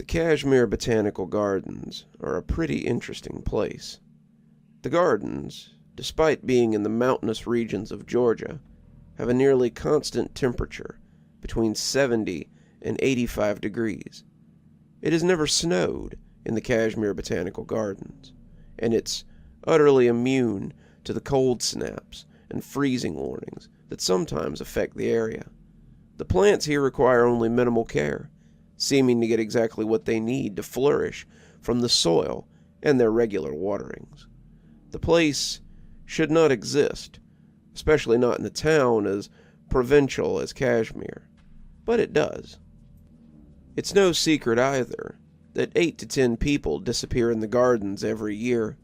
The Cashmere Botanical Gardens are a pretty interesting place. The gardens, despite being in the mountainous regions of Georgia, have a nearly constant temperature between 70 and 85 degrees. It has never snowed in the Cashmere Botanical Gardens, and it's utterly immune to the cold snaps and freezing warnings that sometimes affect the area. The plants here require only minimal care, seeming to get exactly what they need to flourish from the soil and their regular waterings. The place should not exist, especially not in a town as provincial as Cashmere, but it does. It's no secret either that 8 to 10 people disappear in the gardens every year.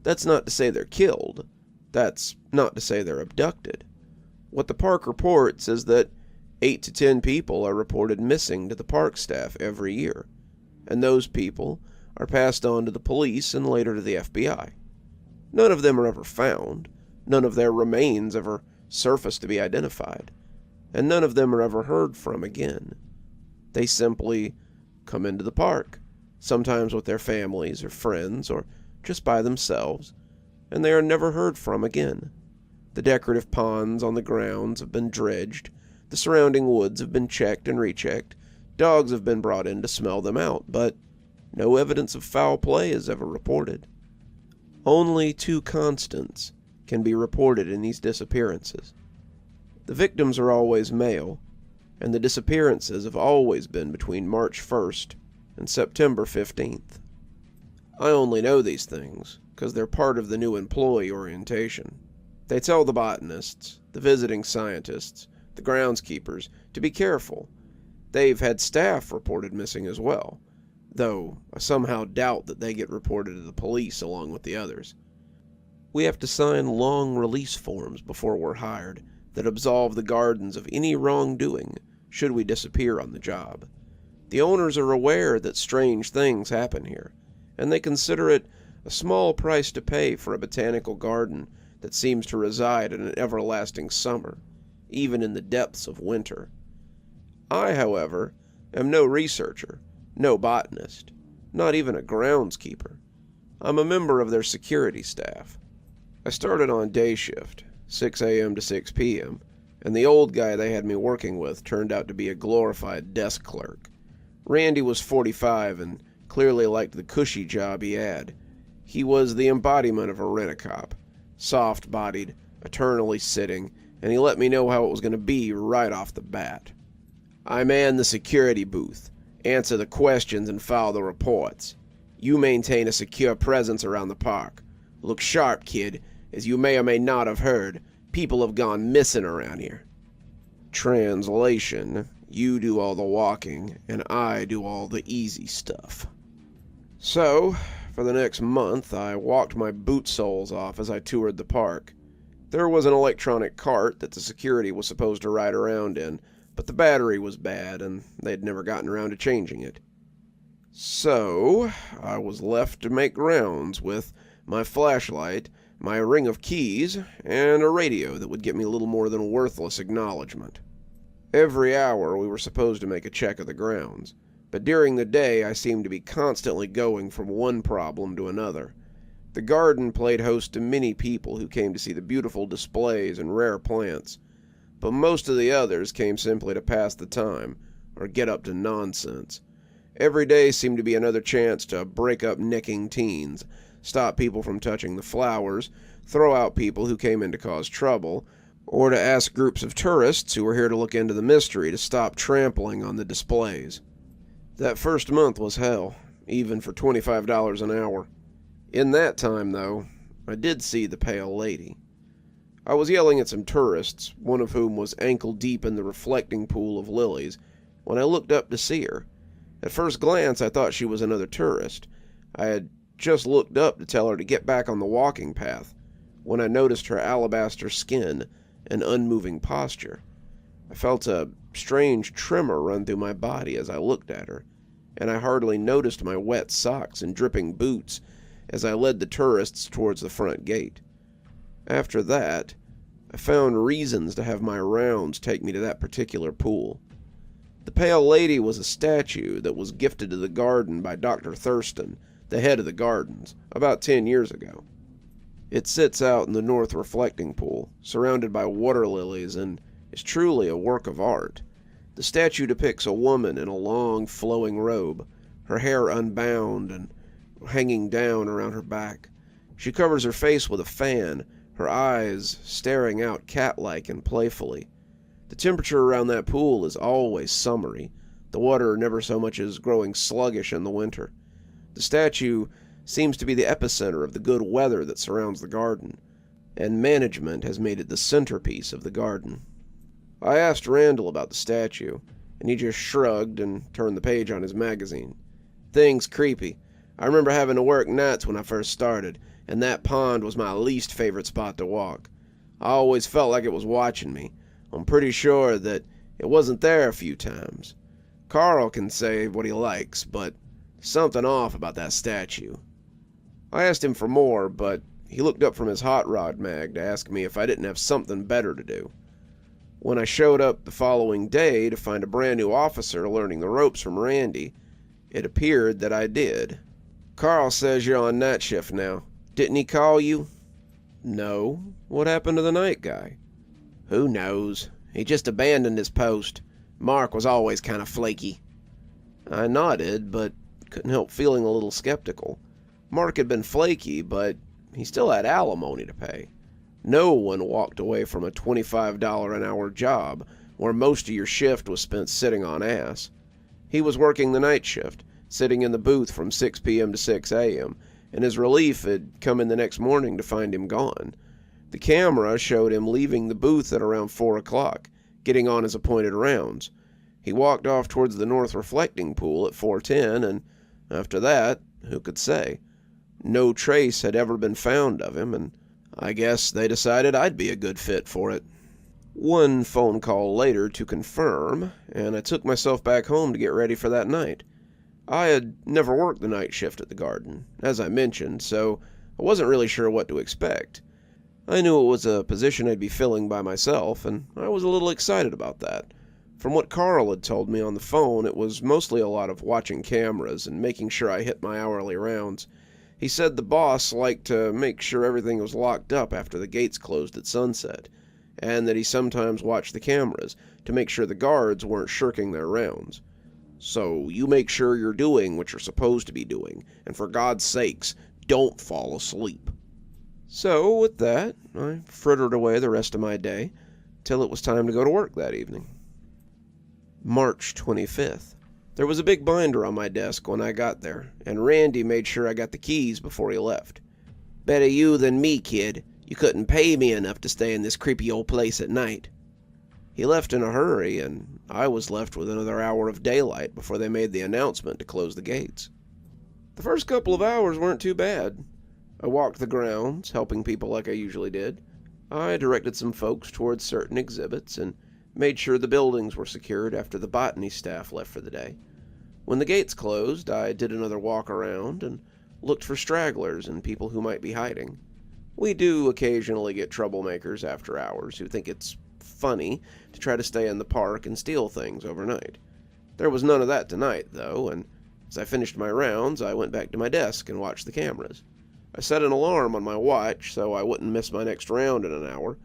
That's not to say they're killed. That's not to say they're abducted. What the park reports is that 8 to 10 people are reported missing to the park staff every year, and those people are passed on to the police and later to the FBI. None of them are ever found, none of their remains ever surface to be identified, and none of them are ever heard from again. They simply come into the park, sometimes with their families or friends, or just by themselves, and they are never heard from again. The decorative ponds on the grounds have been dredged, the surrounding woods have been checked and rechecked, dogs have been brought in to smell them out, but no evidence of foul play is ever reported. Only 2 constants can be reported in these disappearances. The victims are always male, and the disappearances have always been between March 1st and September 15th. I only know these things because they're part of the new employee orientation. They tell the botanists, the visiting scientists, the groundskeepers to be careful. They've had staff reported missing as well, though I somehow doubt that they get reported to the police along with the others. We have to sign long release forms before we're hired that absolve the gardens of any wrongdoing should we disappear on the job. The owners are aware that strange things happen here, and they consider it a small price to pay for a botanical garden that seems to reside in an everlasting summer, even in the depths of winter. I, however, am no researcher, no botanist, not even a groundskeeper. I'm a member of their security staff. I started on day shift, 6 a.m. to 6 p.m., and the old guy they had me working with turned out to be a glorified desk clerk. Randy was 45 and clearly liked the cushy job he had. He was the embodiment of a rent-a-cop, soft-bodied, eternally sitting, and he let me know how it was going to be right off the bat. I man the security booth, answer the questions and file the reports. You maintain a secure presence around the park. Look sharp, kid. As you may or may not have heard, people have gone missing around here. Translation: you do all the walking, and I do all the easy stuff. So, for the next month, I walked my boot soles off as I toured the park. There was an electronic cart that the security was supposed to ride around in, but the battery was bad, and they'd never gotten around to changing it. So, I was left to make rounds with my flashlight, my ring of keys, and a radio that would get me little more than worthless acknowledgement. Every hour we were supposed to make a check of the grounds, but during the day I seemed to be constantly going from one problem to another. The garden played host to many people who came to see the beautiful displays and rare plants, but most of the others came simply to pass the time or get up to nonsense. Every day seemed to be another chance to break up nicking teens, stop people from touching the flowers, throw out people who came in to cause trouble, or to ask groups of tourists who were here to look into the mystery to stop trampling on the displays. That first month was hell, even for $25 an hour. In that time, though, I did see the pale lady. I was yelling at some tourists, one of whom was ankle-deep in the reflecting pool of lilies, when I looked up to see her. At first glance, I thought she was another tourist. I had just looked up to tell her to get back on the walking path, when I noticed her alabaster skin and unmoving posture. I felt a strange tremor run through my body as I looked at her, and I hardly noticed my wet socks and dripping boots as I led the tourists towards the front gate. After that, I found reasons to have my rounds take me to that particular pool. The Pale Lady was a statue that was gifted to the garden by Dr. Thurston, the head of the gardens, about 10 years ago. It sits out in the north reflecting pool, surrounded by water lilies, and is truly a work of art. The statue depicts a woman in a long, flowing robe, her hair unbound and hanging down around her back. She covers her face with a fan, her eyes staring out cat-like and playfully. The temperature around that pool is always summery, the water never so much as growing sluggish in the winter. The statue seems to be the epicenter of the good weather that surrounds the garden, and management has made it the centerpiece of the garden. I asked Randall about the statue, and he just shrugged and turned the page on his magazine. Thing's creepy. I remember having to work nights when I first started, and that pond was my least favorite spot to walk. I always felt like it was watching me. I'm pretty sure that it wasn't there a few times. Carl can say what he likes, but something off about that statue. I asked him for more, but he looked up from his hot rod mag to ask me if I didn't have something better to do. When I showed up the following day to find a brand new officer learning the ropes from Randy, it appeared that I did. Carl says you're on night shift now. Didn't he call you? No. What happened to the night guy? Who knows? He just abandoned his post. Mark was always kind of flaky. I nodded, but couldn't help feeling a little skeptical. Mark had been flaky, but he still had alimony to pay. No one walked away from a $25 an hour job where most of your shift was spent sitting on ass. He was working the night shift, sitting in the booth from 6 p.m. to 6 a.m., and his relief had come in the next morning to find him gone. The camera showed him leaving the booth at around 4 o'clock, getting on his appointed rounds. He walked off towards the north reflecting pool at 4:10, and after that, who could say? No trace had ever been found of him, and I guess they decided I'd be a good fit for it. One phone call later to confirm, and I took myself back home to get ready for that night. I had never worked the night shift at the garden, as I mentioned, so I wasn't really sure what to expect. I knew it was a position I'd be filling by myself, and I was a little excited about that. From what Carl had told me on the phone, it was mostly a lot of watching cameras and making sure I hit my hourly rounds. He said the boss liked to make sure everything was locked up after the gates closed at sunset, and that he sometimes watched the cameras to make sure the guards weren't shirking their rounds. So you make sure you're doing what you're supposed to be doing, and for God's sakes, don't fall asleep. So, with that, I frittered away the rest of my day, till it was time to go to work that evening. March 25th. There was a big binder on my desk when I got there, and Randy made sure I got the keys before he left. Better you than me, kid. You couldn't pay me enough to stay in this creepy old place at night. He left in a hurry, and I was left with another hour of daylight before they made the announcement to close the gates. The first couple of hours weren't too bad. I walked the grounds, helping people like I usually did. I directed some folks towards certain exhibits and made sure the buildings were secured after the botany staff left for the day. When the gates closed, I did another walk around and looked for stragglers and people who might be hiding. We do occasionally get troublemakers after hours who think it's funny to try to stay in the park and steal things overnight. There was none of that tonight, though, and as I finished my rounds, I went back to my desk and watched the cameras. I set an alarm on my watch so I wouldn't miss my next round in an hour,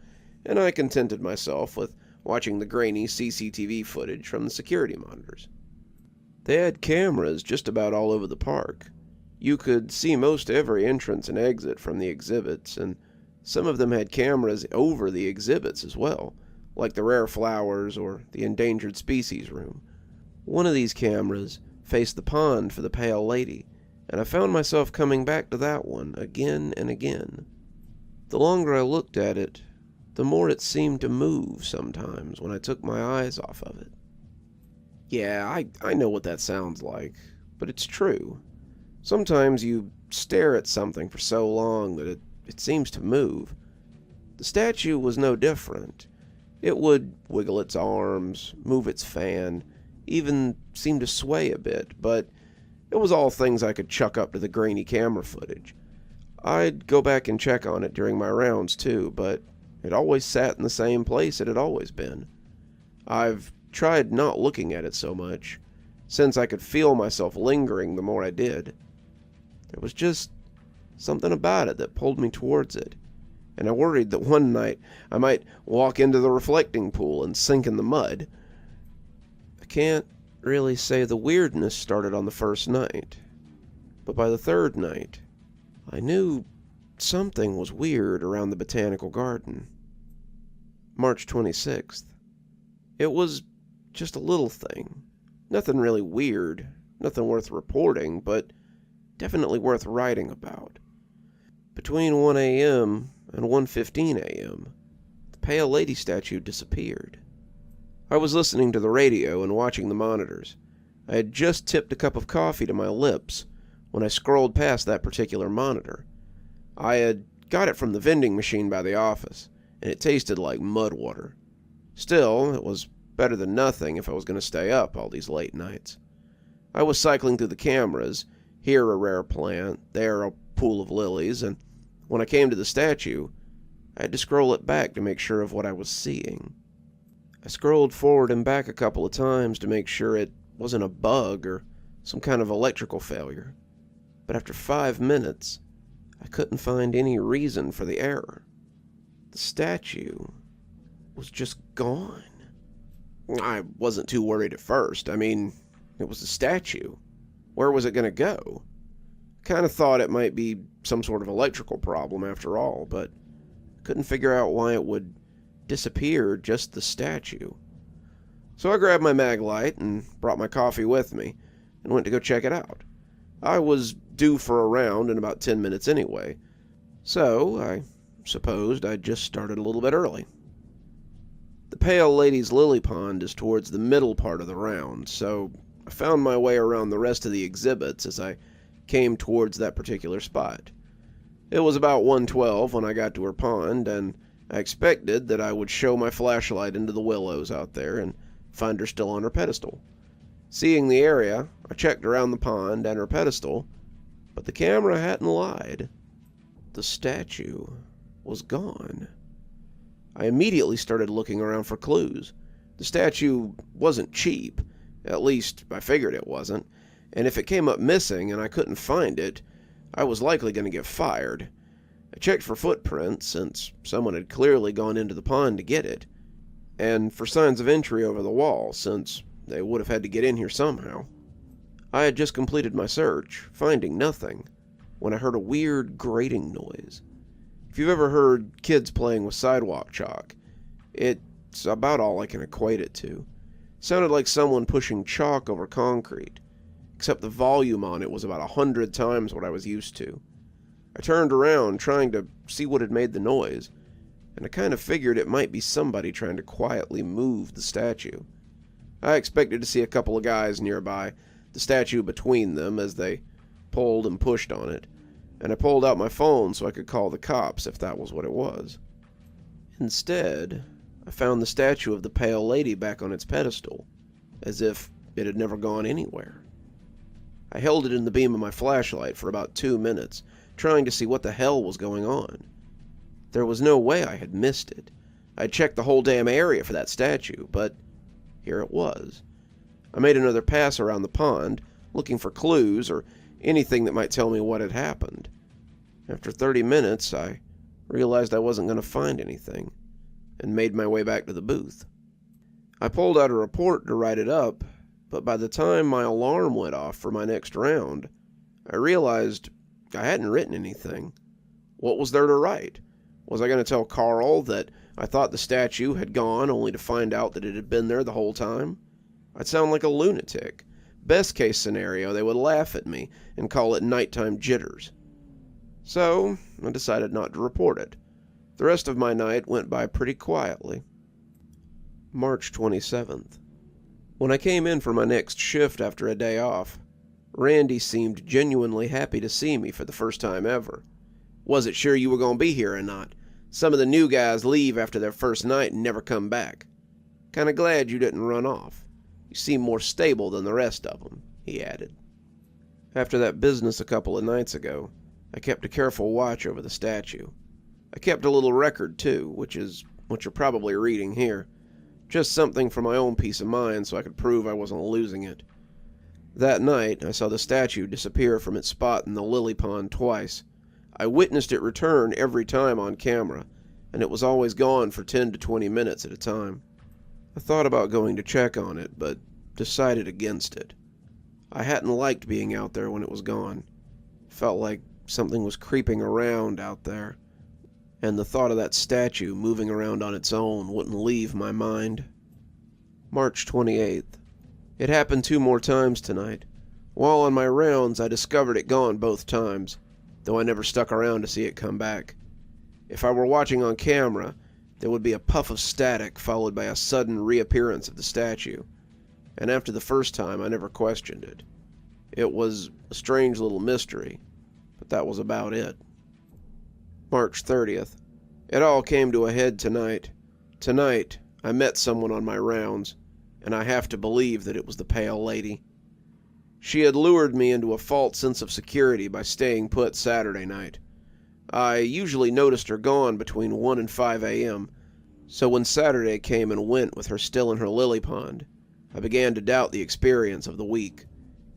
and I contented myself with watching the grainy CCTV footage from the security monitors. They had cameras just about all over the park. You could see most every entrance and exit from the exhibits, and some of them had cameras over the exhibits as well, like the rare flowers or the endangered species room. One of these cameras faced the pond for the Pale Lady, and I found myself coming back to that one again and again. The longer I looked at it, the more it seemed to move sometimes when I took my eyes off of it. Yeah, I know what that sounds like, but it's true. Sometimes you stare at something for so long that it seems to move. The statue was no different. It would wiggle its arms, move its fan, even seem to sway a bit, but it was all things I could chuck up to the grainy camera footage. I'd go back and check on it during my rounds too, but it always sat in the same place it had always been. I've tried not looking at it so much, since I could feel myself lingering the more I did. There was just something about it that pulled me towards it, and I worried that one night I might walk into the reflecting pool and sink in the mud. I can't really say the weirdness started on the first night, but by the third night, I knew something was weird around the Botanical Garden. March 26th. It was just a little thing. Nothing really weird, nothing worth reporting, but definitely worth writing about. Between 1 a.m. and 1:15 a.m., the Pale Lady statue disappeared. I was listening to the radio and watching the monitors. I had just tipped a cup of coffee to my lips when I scrolled past that particular monitor. I had got it from the vending machine by the office, and it tasted like mud water. Still, it was better than nothing if I was going to stay up all these late nights. I was cycling through the cameras, here a rare plant, there a pool of lilies, and when I came to the statue, I had to scroll it back to make sure of what I was seeing. I scrolled forward and back a couple of times to make sure it wasn't a bug or some kind of electrical failure, but after 5 minutes, I couldn't find any reason for the error. The statue was just gone. I wasn't too worried at first. I mean, it was a statue. Where was it going to go? Kind of thought it might be some sort of electrical problem after all, but couldn't figure out why it would disappear just the statue. So I grabbed my mag light and brought my coffee with me and went to go check it out. I was due for a round in about 10 minutes anyway, so I supposed I'd just started a little bit early. The Pale Lady's lily pond is towards the middle part of the round, so I found my way around the rest of the exhibits as I came towards that particular spot. It was about 1:12 when I got to her pond, and I expected that I would show my flashlight into the willows out there and find her still on her pedestal. Seeing the area, I checked around the pond and her pedestal, but the camera hadn't lied. The statue was gone. I immediately started looking around for clues. The statue wasn't cheap, at least I figured it wasn't, and if it came up missing and I couldn't find it, I was likely going to get fired. I checked for footprints, since someone had clearly gone into the pond to get it, and for signs of entry over the wall, since they would have had to get in here somehow. I had just completed my search, finding nothing, when I heard a weird grating noise. If you've ever heard kids playing with sidewalk chalk, it's about all I can equate it to. It sounded like someone pushing chalk over concrete, except the volume on it was about 100 times what I was used to. I turned around, trying to see what had made the noise, and I kind of figured it might be somebody trying to quietly move the statue. I expected to see a couple of guys nearby, the statue between them as they pulled and pushed on it, and I pulled out my phone so I could call the cops if that was what it was. Instead, I found the statue of the Pale Lady back on its pedestal, as if it had never gone anywhere. I held it in the beam of my flashlight for about 2 minutes, trying to see what the hell was going on. There was no way I had missed it. I had checked the whole damn area for that statue, but here it was. I made another pass around the pond, looking for clues or anything that might tell me what had happened. After 30 minutes, I realized I wasn't going to find anything, and made my way back to the booth. I pulled out a report to write it up, but by the time my alarm went off for my next round, I realized I hadn't written anything. What was there to write? Was I going to tell Carl that I thought the statue had gone only to find out that it had been there the whole time? I'd sound like a lunatic. Best case scenario, they would laugh at me and call it nighttime jitters. So, I decided not to report it. The rest of my night went by pretty quietly. March 27th. When I came in for my next shift after a day off, Randy seemed genuinely happy to see me for the first time ever. Wasn't sure you were going to be here or not. Some of the new guys leave after their first night and never come back. Kinda glad you didn't run off. You seem more stable than the rest of them, he added. After that business a couple of nights ago, I kept a careful watch over the statue. I kept a little record, too, which is what you're probably reading here. Just something for my own peace of mind so I could prove I wasn't losing it. That night, I saw the statue disappear from its spot in the lily pond twice. I witnessed it return every time on camera, and it was always gone for 10 to 20 minutes at a time. I thought about going to check on it, but decided against it. I hadn't liked being out there when it was gone. Felt like something was creeping around out there, and the thought of that statue moving around on its own wouldn't leave my mind. March 28th. It happened 2 more times tonight. While on my rounds, I discovered it gone both times, though I never stuck around to see it come back. If I were watching on camera, there would be a puff of static followed by a sudden reappearance of the statue, and after the first time, I never questioned it. It was a strange little mystery, but that was about it. March 30th. It all came to a head tonight. Tonight, I met someone on my rounds, and I have to believe that it was the Pale Lady. She had lured me into a false sense of security by staying put Saturday night. I usually noticed her gone between 1 and 5 a.m., so when Saturday came and went with her still in her lily pond, I began to doubt the experience of the week.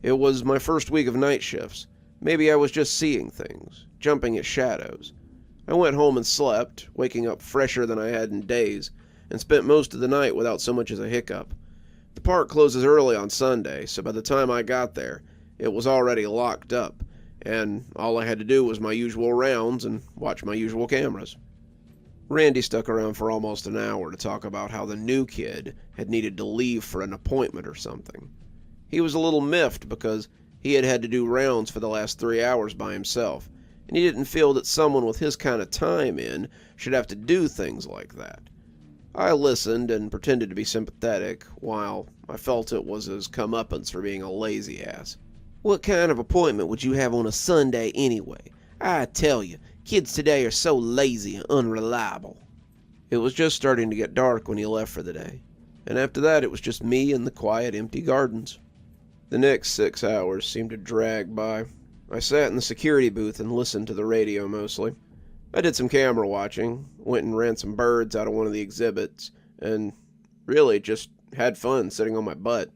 It was my first week of night shifts. Maybe I was just seeing things, jumping at shadows. I went home and slept, waking up fresher than I had in days, and spent most of the night without so much as a hiccup. The park closes early on Sunday, so by the time I got there, it was already locked up, and all I had to do was my usual rounds and watch my usual cameras. Randy stuck around for almost an hour to talk about how the new kid had needed to leave for an appointment or something. He was a little miffed because he had had to do rounds for the last 3 hours by himself, and he didn't feel that someone with his kind of time in should have to do things like that. I listened and pretended to be sympathetic, while I felt it was his comeuppance for being a lazy ass. "What kind of appointment would you have on a Sunday anyway? I tell you, kids today are so lazy and unreliable." It was just starting to get dark when he left for the day, and after that it was just me and the quiet, empty gardens. The next 6 hours seemed to drag by. I sat in the security booth and listened to the radio mostly. I did some camera watching, went and ran some birds out of one of the exhibits, and really just had fun sitting on my butt.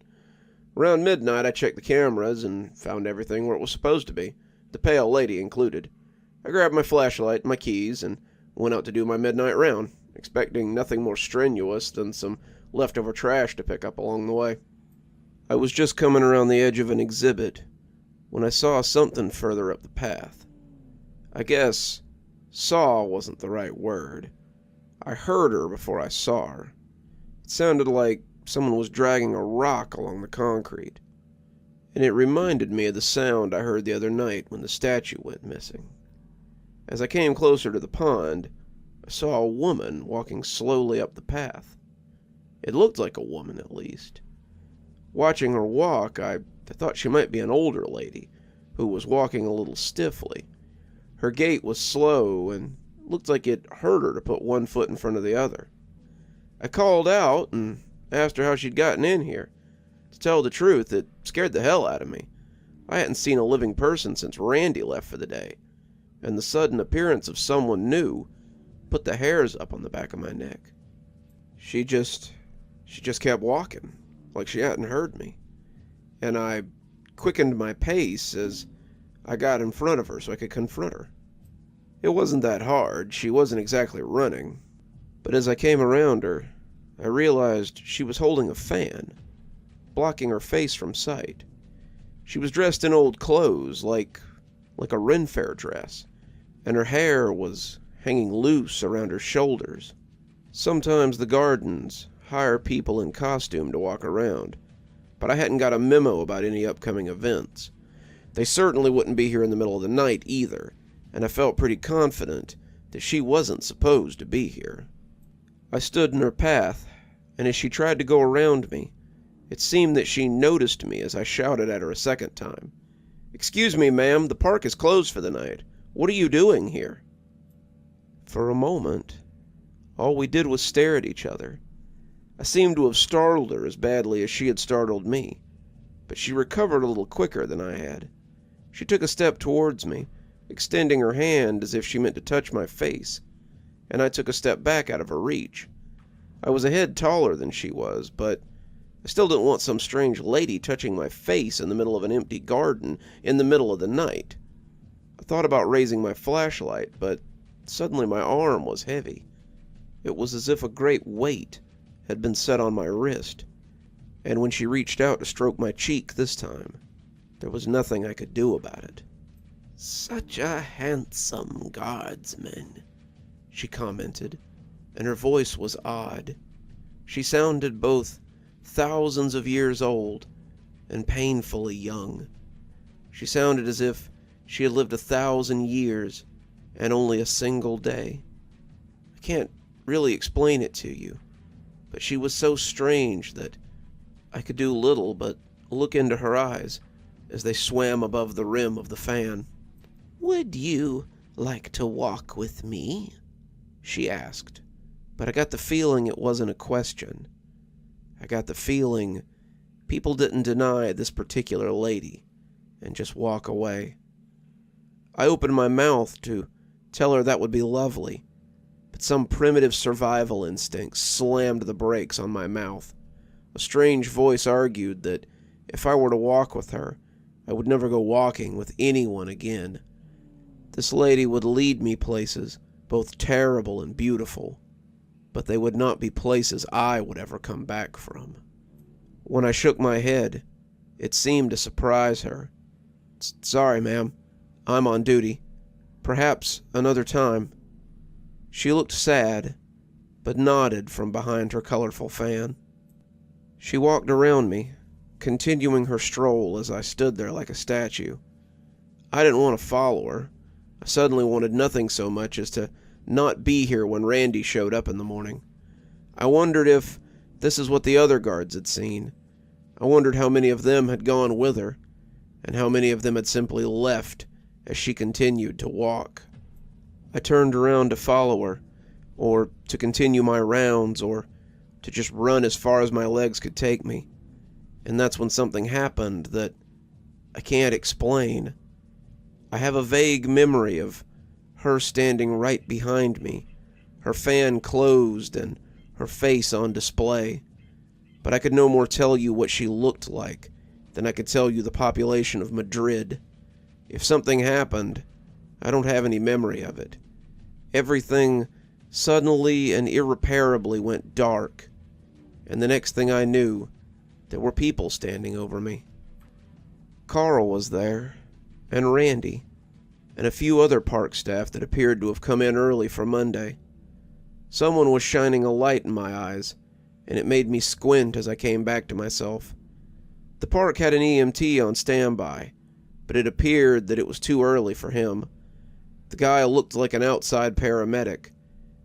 Around midnight I checked the cameras and found everything where it was supposed to be, the Pale Lady included. I grabbed my flashlight and my keys and went out to do my midnight round, expecting nothing more strenuous than some leftover trash to pick up along the way. I was just coming around the edge of an exhibit when I saw something further up the path. I guess saw wasn't the right word. I heard her before I saw her. It sounded like someone was dragging a rock along the concrete, and it reminded me of the sound I heard the other night when the statue went missing. As I came closer to the pond, I saw a woman walking slowly up the path. It looked like a woman, at least. Watching her walk, I thought she might be an older lady who was walking a little stiffly. Her gait was slow and looked like it hurt her to put one foot in front of the other. I called out and asked her how she'd gotten in here. To tell the truth, it scared the hell out of me. I hadn't seen a living person since Randy left for the day, and the sudden appearance of someone new put the hairs up on the back of my neck. She just kept walking, like she hadn't heard me, and I quickened my pace as I got in front of her so I could confront her. It wasn't that hard, she wasn't exactly running, but as I came around her, I realized she was holding a fan, blocking her face from sight. She was dressed in old clothes, like a Ren Fair dress, and her hair was hanging loose around her shoulders. Sometimes the gardens hire people in costume to walk around, but I hadn't got a memo about any upcoming events. They certainly wouldn't be here in the middle of the night either, and I felt pretty confident that she wasn't supposed to be here. I stood in her path, and as she tried to go around me, it seemed that she noticed me as I shouted at her a second time. "Excuse me, ma'am, the park is closed for the night. What are you doing here?" For a moment, all we did was stare at each other. I seemed to have startled her as badly as she had startled me, but she recovered a little quicker than I had. She took a step towards me, extending her hand as if she meant to touch my face, and I took a step back out of her reach. I was a head taller than she was, but I still didn't want some strange lady touching my face in the middle of an empty garden in the middle of the night. I thought about raising my flashlight, but suddenly my arm was heavy. It was as if a great weight had been set on my wrist, and when she reached out to stroke my cheek this time, there was nothing I could do about it. "Such a handsome guardsman," she commented, and her voice was odd. She sounded both thousands of years old and painfully young. She sounded as if she had lived 1,000 years and only a single day. I can't really explain it to you, but she was so strange that I could do little but look into her eyes as they swam above the rim of the fan. "Would you like to walk with me?" she asked, but I got the feeling it wasn't a question. I got the feeling people didn't deny this particular lady and just walk away. I opened my mouth to tell her that would be lovely, but some primitive survival instinct slammed the brakes on my mouth. A strange voice argued that if I were to walk with her, I would never go walking with anyone again. This lady would lead me places, both terrible and beautiful, but they would not be places I would ever come back from. When I shook my head, it seemed to surprise her. "Sorry, ma'am. I'm on duty. Perhaps another time." She looked sad, but nodded from behind her colorful fan. She walked around me, continuing her stroll as I stood there like a statue. I didn't want to follow her. I suddenly wanted nothing so much as to not be here when Randy showed up in the morning. I wondered if this is what the other guards had seen. I wondered how many of them had gone with her, and how many of them had simply left as she continued to walk. I turned around to follow her, or to continue my rounds, or to just run as far as my legs could take me. And that's when something happened that I can't explain. I have a vague memory of her standing right behind me, her fan closed and her face on display. But I could no more tell you what she looked like than I could tell you the population of Madrid. If something happened, I don't have any memory of it. Everything suddenly and irreparably went dark, and the next thing I knew, there were people standing over me. Carl was there, and Randy, and a few other park staff that appeared to have come in early for Monday. Someone was shining a light in my eyes, and it made me squint as I came back to myself. The park had an EMT on standby, but it appeared that it was too early for him. The guy looked like an outside paramedic,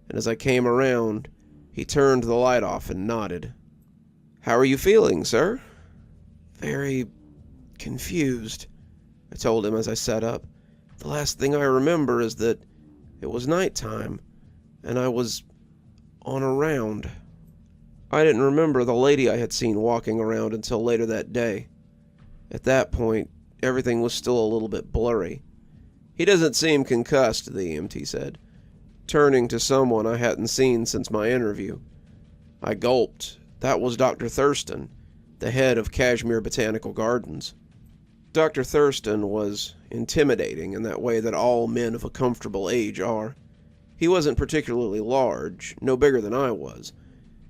and as I came around, he turned the light off and nodded. "How are you feeling, sir?" "Very confused," I told him as I sat up. "The last thing I remember is that it was nighttime, and I was on a round." I didn't remember the lady I had seen walking around until later that day. At that point, everything was still a little bit blurry. "He doesn't seem concussed," the EMT said, turning to someone I hadn't seen since my interview. I gulped. That was Dr. Thurston, the head of Cashmere Botanical Gardens. Dr. Thurston was intimidating in that way that all men of a comfortable age are. He wasn't particularly large, no bigger than I was,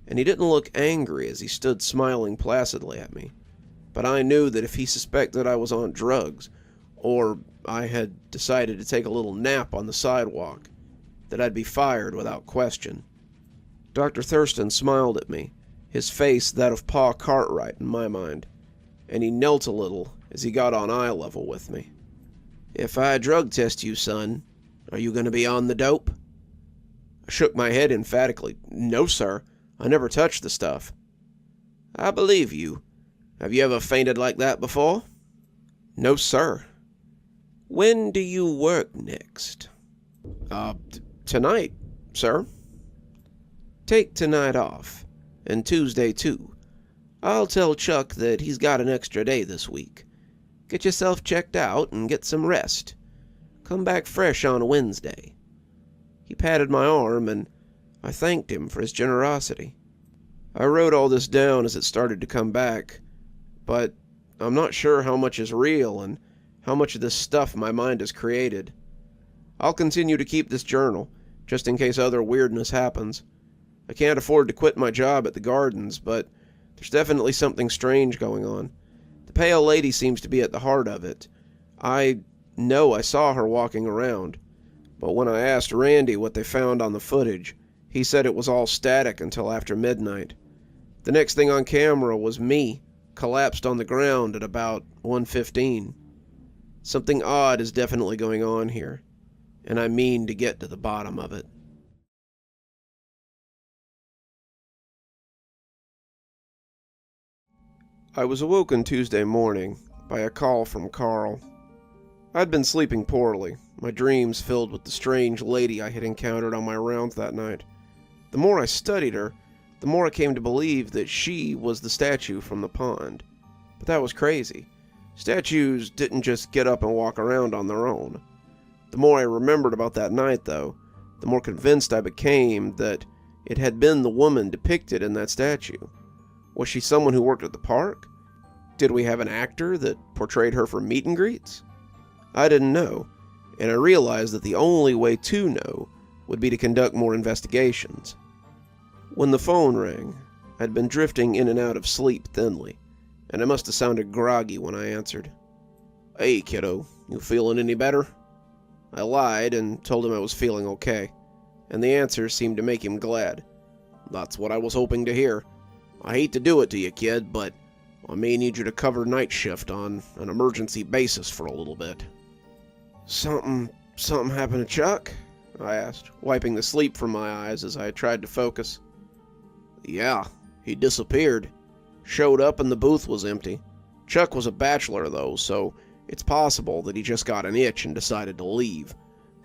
and he didn't look angry as he stood smiling placidly at me. But I knew that if he suspected I was on drugs, or I had decided to take a little nap on the sidewalk, that I'd be fired without question. Dr. Thurston smiled at me, his face that of Pa Cartwright in my mind, and he knelt a little as he got on eye level with me. "If I drug test you, son, are you going to be on the dope?" I shook my head emphatically. "No, sir. I never touched the stuff." "I believe you. Have you ever fainted like that before?" "No, sir." "When do you work next?" Tonight, sir." "Take tonight off, and Tuesday too. I'll tell Chuck that he's got an extra day this week. Get yourself checked out and get some rest. Come back fresh on Wednesday." He patted my arm, and I thanked him for his generosity. I wrote all this down as it started to come back, but I'm not sure how much is real and how much of this stuff my mind has created. I'll continue to keep this journal, just in case other weirdness happens. I can't afford to quit my job at the gardens, but there's definitely something strange going on. The pale lady seems to be at the heart of it. I know I saw her walking around, but when I asked Randy what they found on the footage, he said it was all static until after midnight. The next thing on camera was me, collapsed on the ground at about 1:15. Something odd is definitely going on here, and I mean to get to the bottom of it. I was awoken Tuesday morning by a call from Carl. I'd been sleeping poorly, my dreams filled with the strange lady I had encountered on my rounds that night. The more I studied her, the more I came to believe that she was the statue from the pond. But that was crazy. Statues didn't just get up and walk around on their own. The more I remembered about that night, though, the more convinced I became that it had been the woman depicted in that statue. Was she someone who worked at the park? Did we have an actor that portrayed her for meet and greets? I didn't know, and I realized that the only way to know would be to conduct more investigations. When the phone rang, I'd been drifting in and out of sleep thinly, and I must have sounded groggy when I answered. "Hey, kiddo, you feeling any better?" I lied and told him I was feeling okay, and the answer seemed to make him glad. "That's what I was hoping to hear. I hate to do it to you, kid, but I may need you to cover night shift on an emergency basis for a little bit." Something happened to Chuck?" I asked, wiping the sleep from my eyes as I tried to focus. "Yeah, he disappeared. Showed up and the booth was empty. Chuck was a bachelor, though, so it's possible that he just got an itch and decided to leave.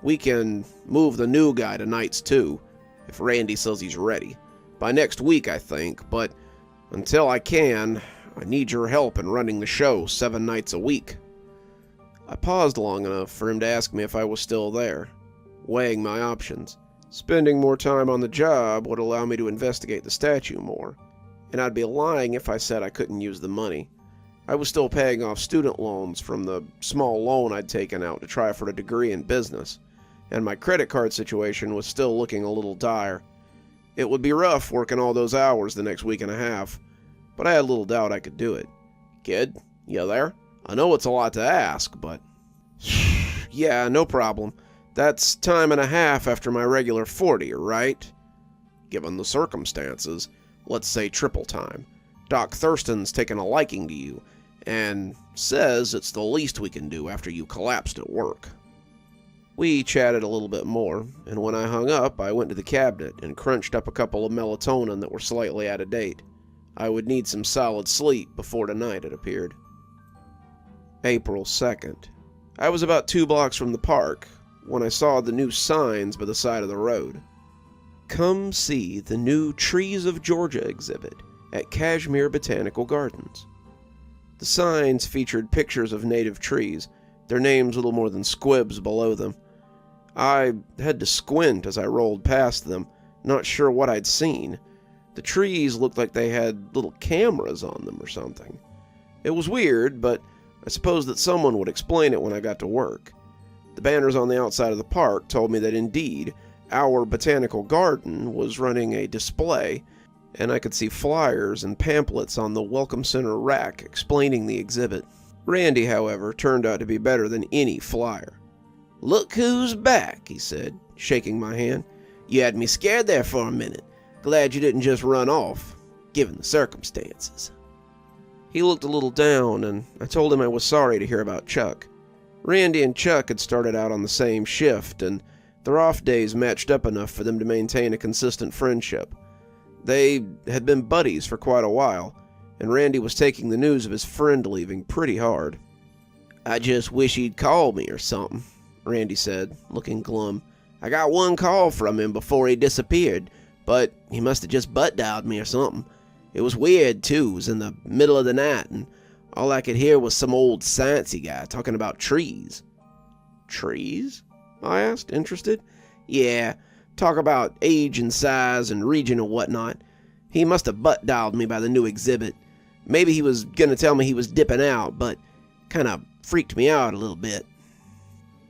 We can move the new guy to nights, too, if Randy says he's ready. By next week, I think, but until I can, I need your help in running the show 7 nights a week." I paused long enough for him to ask me if I was still there, weighing my options. Spending more time on the job would allow me to investigate the statue more, and I'd be lying if I said I couldn't use the money. I was still paying off student loans from the small loan I'd taken out to try for a degree in business, and my credit card situation was still looking a little dire. It would be rough working all those hours the next week and a half, but I had little doubt I could do it. "Kid, you there? I know it's a lot to ask, but..." "Yeah, no problem. That's time and a half after my regular 40, right?" "Given the circumstances, let's say triple time. Doc Thurston's taken a liking to you, and says it's the least we can do after you collapsed at work." We chatted a little bit more, and when I hung up, I went to the cabinet and crunched up a couple of melatonin that were slightly out of date. I would need some solid sleep before tonight, it appeared. April 2nd. I was about 2 blocks from the park when I saw the new signs by the side of the road. "Come see the new Trees of Georgia exhibit at Cashmere Botanical Gardens." The signs featured pictures of native trees, their names little more than squibs below them. I had to squint as I rolled past them, not sure what I'd seen. The trees looked like they had little cameras on them or something. It was weird, but I suppose that someone would explain it when I got to work. The banners on the outside of the park told me that indeed, our botanical garden was running a display, and I could see flyers and pamphlets on the Welcome Center rack explaining the exhibit. Randy, however, turned out to be better than any flyer. "Look who's back," he said, shaking my hand. "You had me scared there for a minute. Glad you didn't just run off, given the circumstances." He looked a little down, and I told him I was sorry to hear about Chuck. Randy and Chuck had started out on the same shift, and their off days matched up enough for them to maintain a consistent friendship. They had been buddies for quite a while, and Randy was taking the news of his friend leaving pretty hard. "I just wish he'd call me or something," Randy said, looking glum. "I got one call from him before he disappeared, but he must have just butt-dialed me or something. It was weird, too. It was in the middle of the night, and all I could hear was some old sciencey guy talking about trees." "Trees?" I asked, interested. "Yeah, talk about age and size and region and whatnot. He must have butt-dialed me by the new exhibit. Maybe he was gonna tell me he was dipping out, but kinda freaked me out a little bit.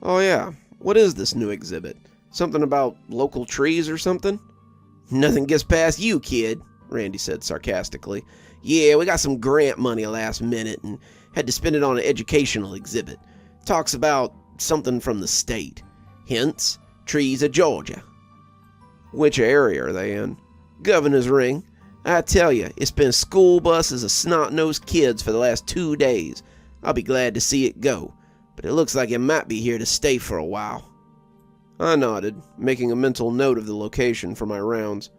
Oh yeah, what is this new exhibit? Something about local trees or something? Nothing gets past you, kid, Randy said sarcastically. Yeah, we got some grant money last minute and had to spend it on an educational exhibit. Talks about something from the state. Hence, trees of Georgia. Which area are they in? Governor's Ring. I tell you, it's been school buses of snot-nosed kids for the last 2 days. I'll be glad to see it go, but it looks like it might be here to stay for a while. I nodded, making a mental note of the location for my rounds.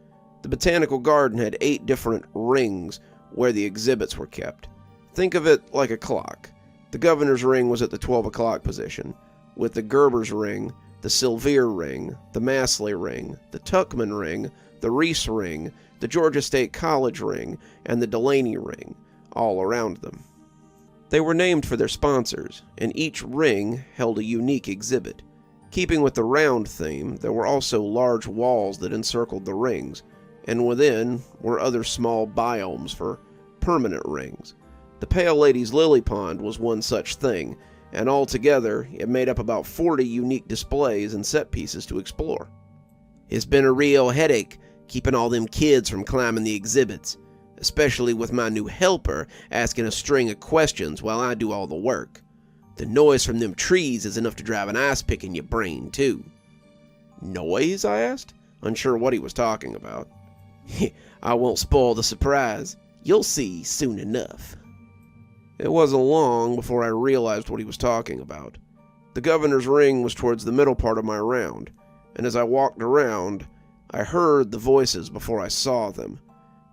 The Botanical Garden had 8 different rings where the exhibits were kept. Think of it like a clock. The Governor's Ring was at the 12 o'clock position, with the Gerber's Ring, the Sylvere Ring, the Massley Ring, the Tuckman Ring, the Reese Ring, the Georgia State College Ring, and the Delaney Ring, all around them. They were named for their sponsors, and each ring held a unique exhibit. Keeping with the round theme, there were also large walls that encircled the rings, and within were other small biomes for permanent rings. The Pale Lady's Lily Pond was one such thing, and altogether it made up about 40 unique displays and set pieces to explore. It's been a real headache keeping all them kids from climbing the exhibits, especially with my new helper asking a string of questions while I do all the work. The noise from them trees is enough to drive an ice pick in your brain, too. Noise? I asked, unsure what he was talking about. I won't spoil the surprise. You'll see soon enough. It wasn't long before I realized what he was talking about. The Governor's Ring was towards the middle part of my round, and as I walked around, I heard the voices before I saw them.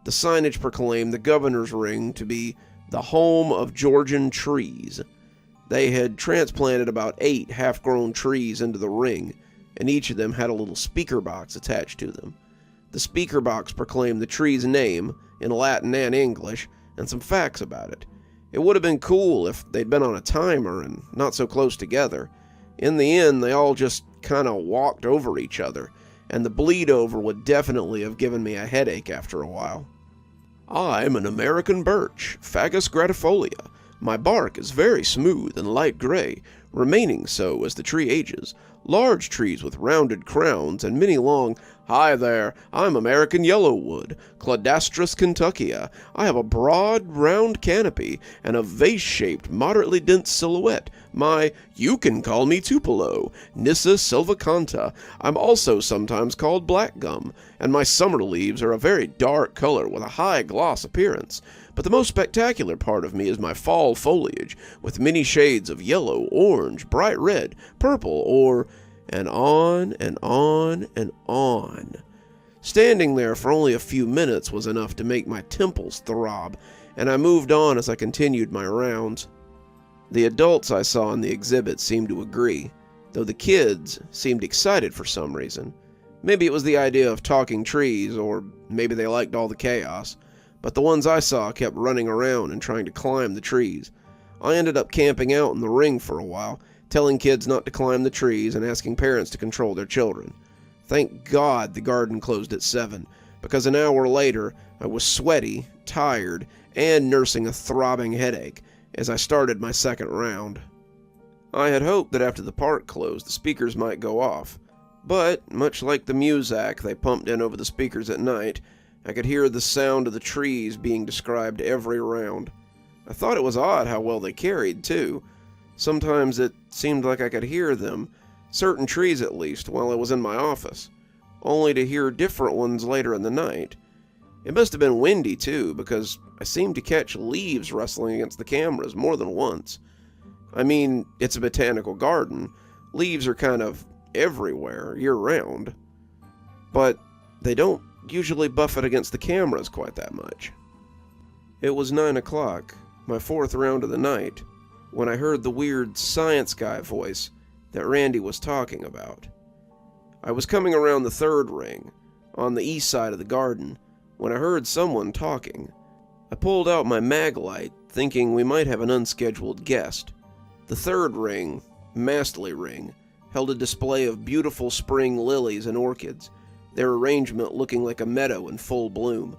The signage proclaimed the Governor's Ring to be the home of Georgian trees. They had transplanted about 8 half-grown trees into the ring, and each of them had a little speaker box attached to them. The speaker box proclaimed the tree's name, in Latin and English, and some facts about it. It would have been cool if they'd been on a timer and not so close together. In the end, they all just kind of walked over each other, and the bleed over would definitely have given me a headache after a while. I'm an American birch, Fagus gratifolia. My bark is very smooth and light gray, remaining so as the tree ages. Large trees with rounded crowns and many long, Hi there, I'm American yellowwood, Claudastris kentuckii. I have a broad, round canopy and a vase-shaped, moderately dense silhouette. You can call me Tupelo, Nyssa sylvacanta. I'm also sometimes called black gum, and my summer leaves are a very dark color with a high gloss appearance. But the most spectacular part of me is my fall foliage, with many shades of yellow, orange, bright red, purple, and on and on and on. Standing there for only a few minutes was enough to make my temples throb, and I moved on as I continued my rounds. The adults I saw in the exhibit seemed to agree, though the kids seemed excited for some reason. Maybe it was the idea of talking trees, or maybe they liked all the chaos, but the ones I saw kept running around and trying to climb the trees. I ended up camping out in the ring for a while, telling kids not to climb the trees and asking parents to control their children. Thank God the garden closed at 7, because an hour later I was sweaty, tired, and nursing a throbbing headache as I started my second round. I had hoped that after the park closed the speakers might go off, but much like the muzak they pumped in over the speakers at night, I could hear the sound of the trees being described every round. I thought it was odd how well they carried, too. Sometimes it seemed like I could hear them, certain trees at least, while I was in my office, only to hear different ones later in the night. It must have been windy, too, because I seemed to catch leaves rustling against the cameras more than once. I mean, it's a botanical garden. Leaves are kind of everywhere, year-round. But they don't usually buffet against the cameras quite that much. It was 9 o'clock, my 4th round of the night, when I heard the weird science guy voice that Randy was talking about. I was coming around the 3rd ring, on the east side of the garden, when I heard someone talking. I pulled out my mag light, thinking we might have an unscheduled guest. The 3rd ring, Mastley Ring, held a display of beautiful spring lilies and orchids, their arrangement looking like a meadow in full bloom.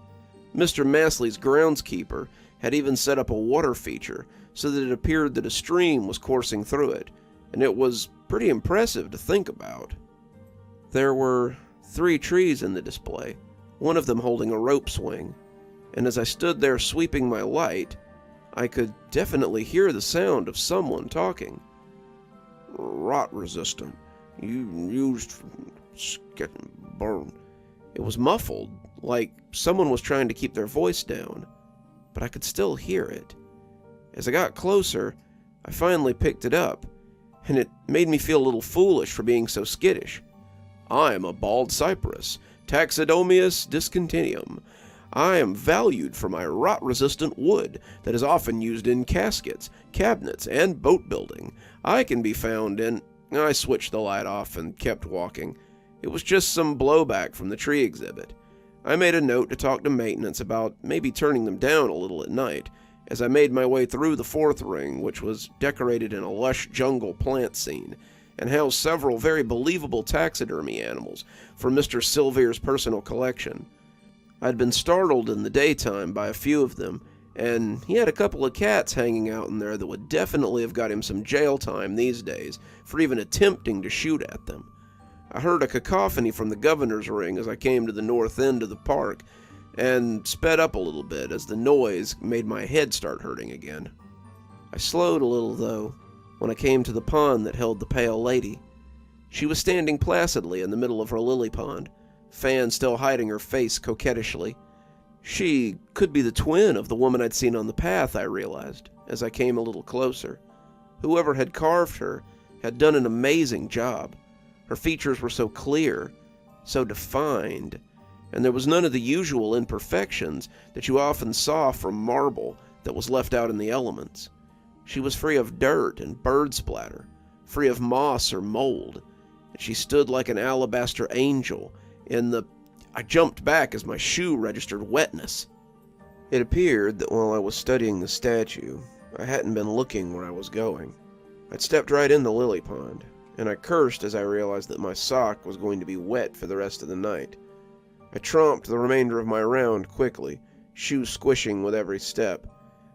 Mr. Massley's groundskeeper had even set up a water feature so that it appeared that a stream was coursing through it, and it was pretty impressive to think about. There were 3 trees in the display, one of them holding a rope swing, and as I stood there sweeping my light, I could definitely hear the sound of someone talking. "Rot resistant. You used for getting burned." It was muffled, like someone was trying to keep their voice down, but I could still hear it. As I got closer, I finally picked it up, and it made me feel a little foolish for being so skittish. "I am a bald cypress, Taxidermius discontinuum. I am valued for my rot-resistant wood that is often used in caskets, cabinets, and boat building. I can be found in—" I switched the light off and kept walking. It was just some blowback from the tree exhibit. I made a note to talk to maintenance about maybe turning them down a little at night, as I made my way through the 4th ring, which was decorated in a lush jungle plant scene, and housed several very believable taxidermy animals from Mr. Silvier's personal collection. I'd been startled in the daytime by a few of them, and he had a couple of cats hanging out in there that would definitely have got him some jail time these days for even attempting to shoot at them. I heard a cacophony from the governor's ring as I came to the north end of the park, and sped up a little bit as the noise made my head start hurting again. I slowed a little, though, when I came to the pond that held the pale lady. She was standing placidly in the middle of her lily pond, fan still hiding her face coquettishly. She could be the twin of the woman I'd seen on the path, I realized, as I came a little closer. Whoever had carved her had done an amazing job. Her features were so clear, so defined, and there was none of the usual imperfections that you often saw from marble that was left out in the elements. She was free of dirt and bird splatter, free of moss or mold, and she stood like an alabaster angel in the— I jumped back as my shoe registered wetness. It appeared that while I was studying the statue, I hadn't been looking where I was going. I'd stepped right in the lily pond, and I cursed as I realized that my sock was going to be wet for the rest of the night. I tromped the remainder of my round quickly, shoe squishing with every step,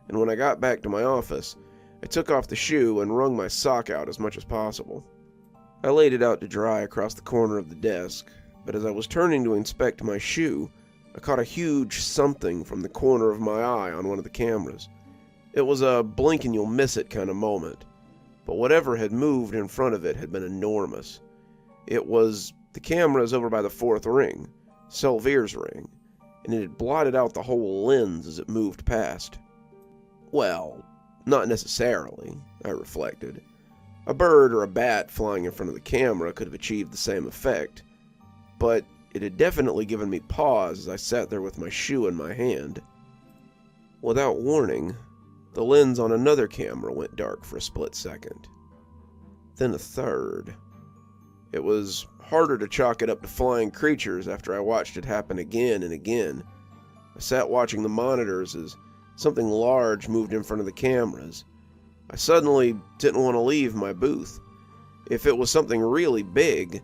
and when I got back to my office, I took off the shoe and wrung my sock out as much as possible. I laid it out to dry across the corner of the desk, but as I was turning to inspect my shoe, I caught a huge something from the corner of my eye on one of the cameras. It was a blink-and-you'll-miss-it kind of moment, but whatever had moved in front of it had been enormous. It was the cameras over by the 4th ring, Silvier's ring, and it had blotted out the whole lens as it moved past. Well, not necessarily, I reflected. A bird or a bat flying in front of the camera could have achieved the same effect, but it had definitely given me pause as I sat there with my shoe in my hand. Without warning, the lens on another camera went dark for a split second. Then a third. It was harder to chalk it up to flying creatures after I watched it happen again and again. I sat watching the monitors as something large moved in front of the cameras. I suddenly didn't want to leave my booth. If it was something really big,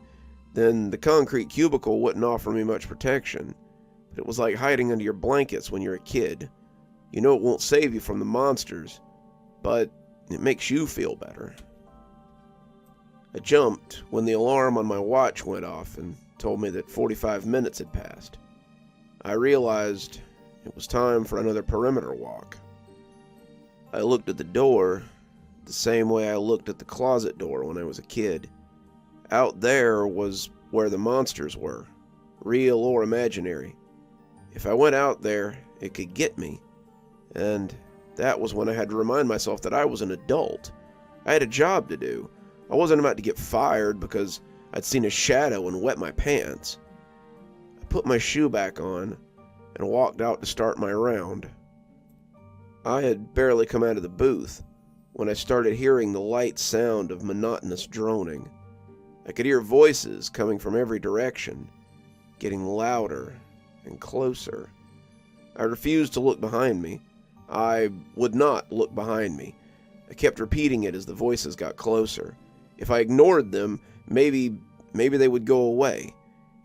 then the concrete cubicle wouldn't offer me much protection. But it was like hiding under your blankets when you're a kid. You know it won't save you from the monsters, but it makes you feel better. I jumped when the alarm on my watch went off and told me that 45 minutes had passed. I realized it was time for another perimeter walk. I looked at the door the same way I looked at the closet door when I was a kid. Out there was where the monsters were, real or imaginary. If I went out there, it could get me. And that was when I had to remind myself that I was an adult. I had a job to do. I wasn't about to get fired because I'd seen a shadow and wet my pants. I put my shoe back on and walked out to start my round. I had barely come out of the booth when I started hearing the light sound of monotonous droning. I could hear voices coming from every direction, getting louder and closer. I refused to look behind me. I would not look behind me. I kept repeating it as the voices got closer. If I ignored them, maybe they would go away.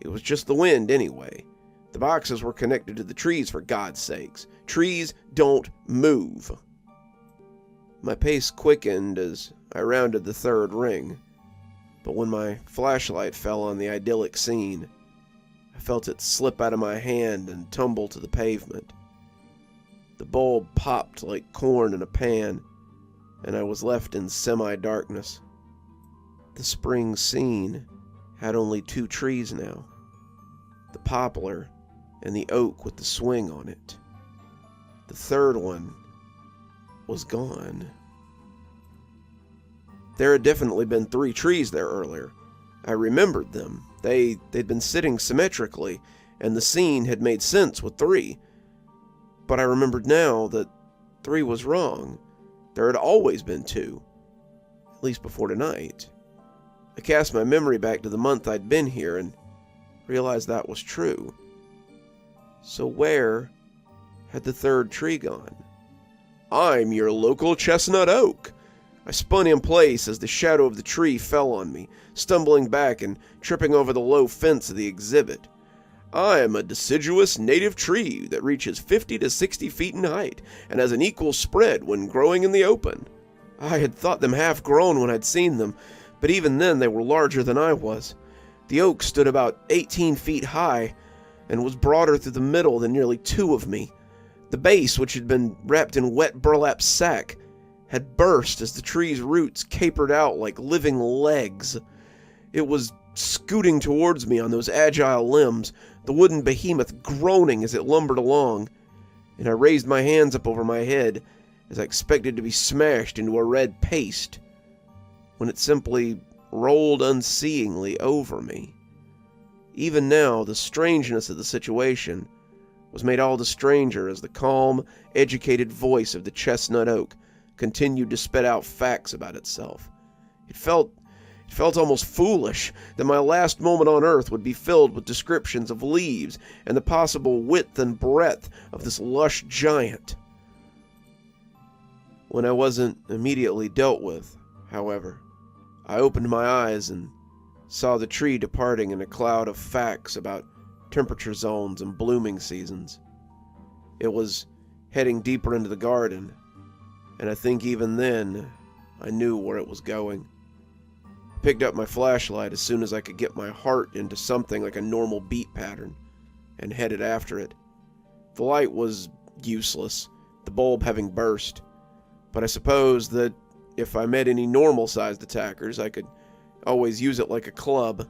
It was just the wind anyway. The boxes were connected to the trees, for God's sakes. Trees don't move. My pace quickened as I rounded the third ring, but when my flashlight fell on the idyllic scene, I felt it slip out of my hand and tumble to the pavement. The bulb popped like corn in a pan, and I was left in semi-darkness. The spring scene had only 2 trees now, the poplar and the oak with the swing on it. The third one was gone. There had definitely been 3 trees there earlier. I remembered them. They'd been sitting symmetrically, and the scene had made sense with 3. But I remembered now that 3 was wrong. There had always been 2, at least before tonight. I cast my memory back to the month I'd been here and realized that was true. So where had the third tree gone? "I'm your local chestnut oak." I spun in place as the shadow of the tree fell on me, stumbling back and tripping over the low fence of the exhibit. "I am a deciduous native tree that reaches 50 to 60 feet in height and has an equal spread when growing in the open." I had thought them half grown when I'd seen them, but even then they were larger than I was. The oak stood about 18 feet high and was broader through the middle than nearly 2 of me. The base, which had been wrapped in wet burlap sack, had burst as the tree's roots capered out like living legs. It was scooting towards me on those agile limbs, the wooden behemoth groaning as it lumbered along, and I raised my hands up over my head as I expected to be smashed into a red paste, when it simply rolled unseeingly over me. Even now, the strangeness of the situation was made all the stranger as the calm, educated voice of the chestnut oak continued to spit out facts about itself. It felt almost foolish that my last moment on Earth would be filled with descriptions of leaves and the possible width and breadth of this lush giant. When I wasn't immediately dealt with, however, I opened my eyes and saw the tree departing in a cloud of facts about temperature zones and blooming seasons. It was heading deeper into the garden, and I think even then I knew where it was going. I picked up my flashlight as soon as I could get my heart into something like a normal beat pattern, and headed after it. The light was useless, the bulb having burst, but I suppose that if I met any normal-sized attackers, I could always use it like a club.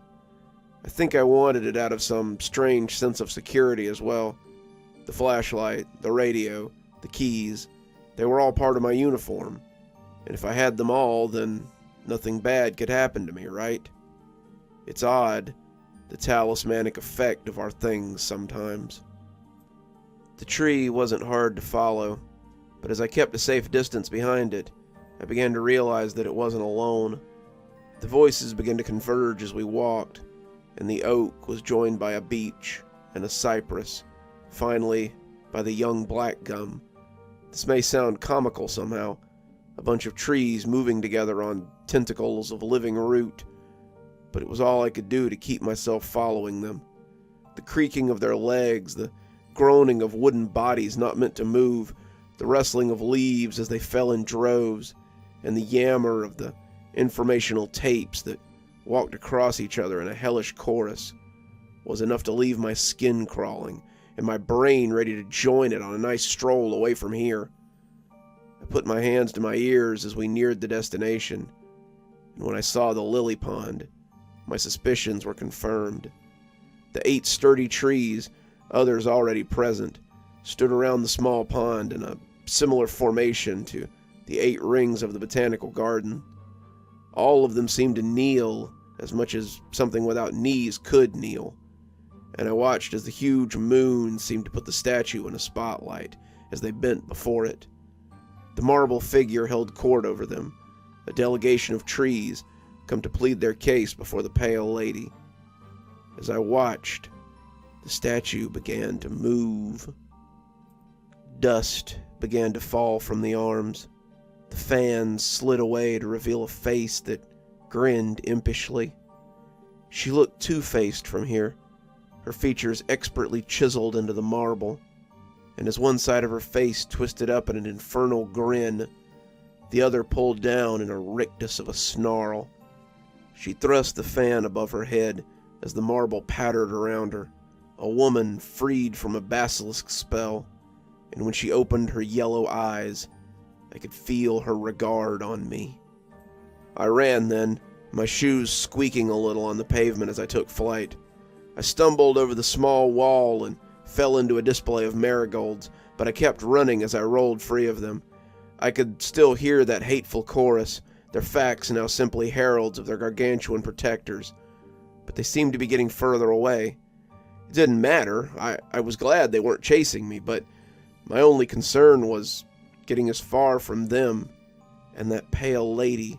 I think I wanted it out of some strange sense of security as well. The flashlight, the radio, the keys, they were all part of my uniform, and if I had them all, then nothing bad could happen to me, right? It's odd, the talismanic effect of our things sometimes. The tree wasn't hard to follow, but as I kept a safe distance behind it, I began to realize that it wasn't alone. The voices began to converge as we walked, and the oak was joined by a beech and a cypress, finally by the young black gum. This may sound comical somehow, a bunch of trees moving together on tentacles of living root, but it was all I could do to keep myself following them. The creaking of their legs, the groaning of wooden bodies not meant to move, the rustling of leaves as they fell in droves, and the yammer of the informational tapes that walked across each other in a hellish chorus was enough to leave my skin crawling and my brain ready to join it on a nice stroll away from here. I put my hands to my ears as we neared the destination, and when I saw the lily pond, my suspicions were confirmed. The 8 sturdy trees, others already present, stood around the small pond in a similar formation to the 8 rings of the Botanical Garden. All of them seemed to kneel as much as something without knees could kneel, and I watched as the huge moon seemed to put the statue in a spotlight as they bent before it. The marble figure held court over them, a delegation of trees come to plead their case before the pale lady. As I watched, the statue began to move. Dust began to fall from the arms. The fans slid away to reveal a face that grinned impishly. She looked two-faced from here, her features expertly chiseled into the marble, and as one side of her face twisted up in an infernal grin, the other pulled down in a rictus of a snarl. She thrust the fan above her head as the marble pattered around her, a woman freed from a basilisk spell, and when she opened her yellow eyes, I could feel her regard on me. I ran then, my shoes squeaking a little on the pavement as I took flight. I stumbled over the small wall and fell into a display of marigolds, but I kept running as I rolled free of them. I could still hear that hateful chorus, their facts now simply heralds of their gargantuan protectors, but they seemed to be getting further away. It didn't matter. I was glad they weren't chasing me, but my only concern was getting as far from them and that pale lady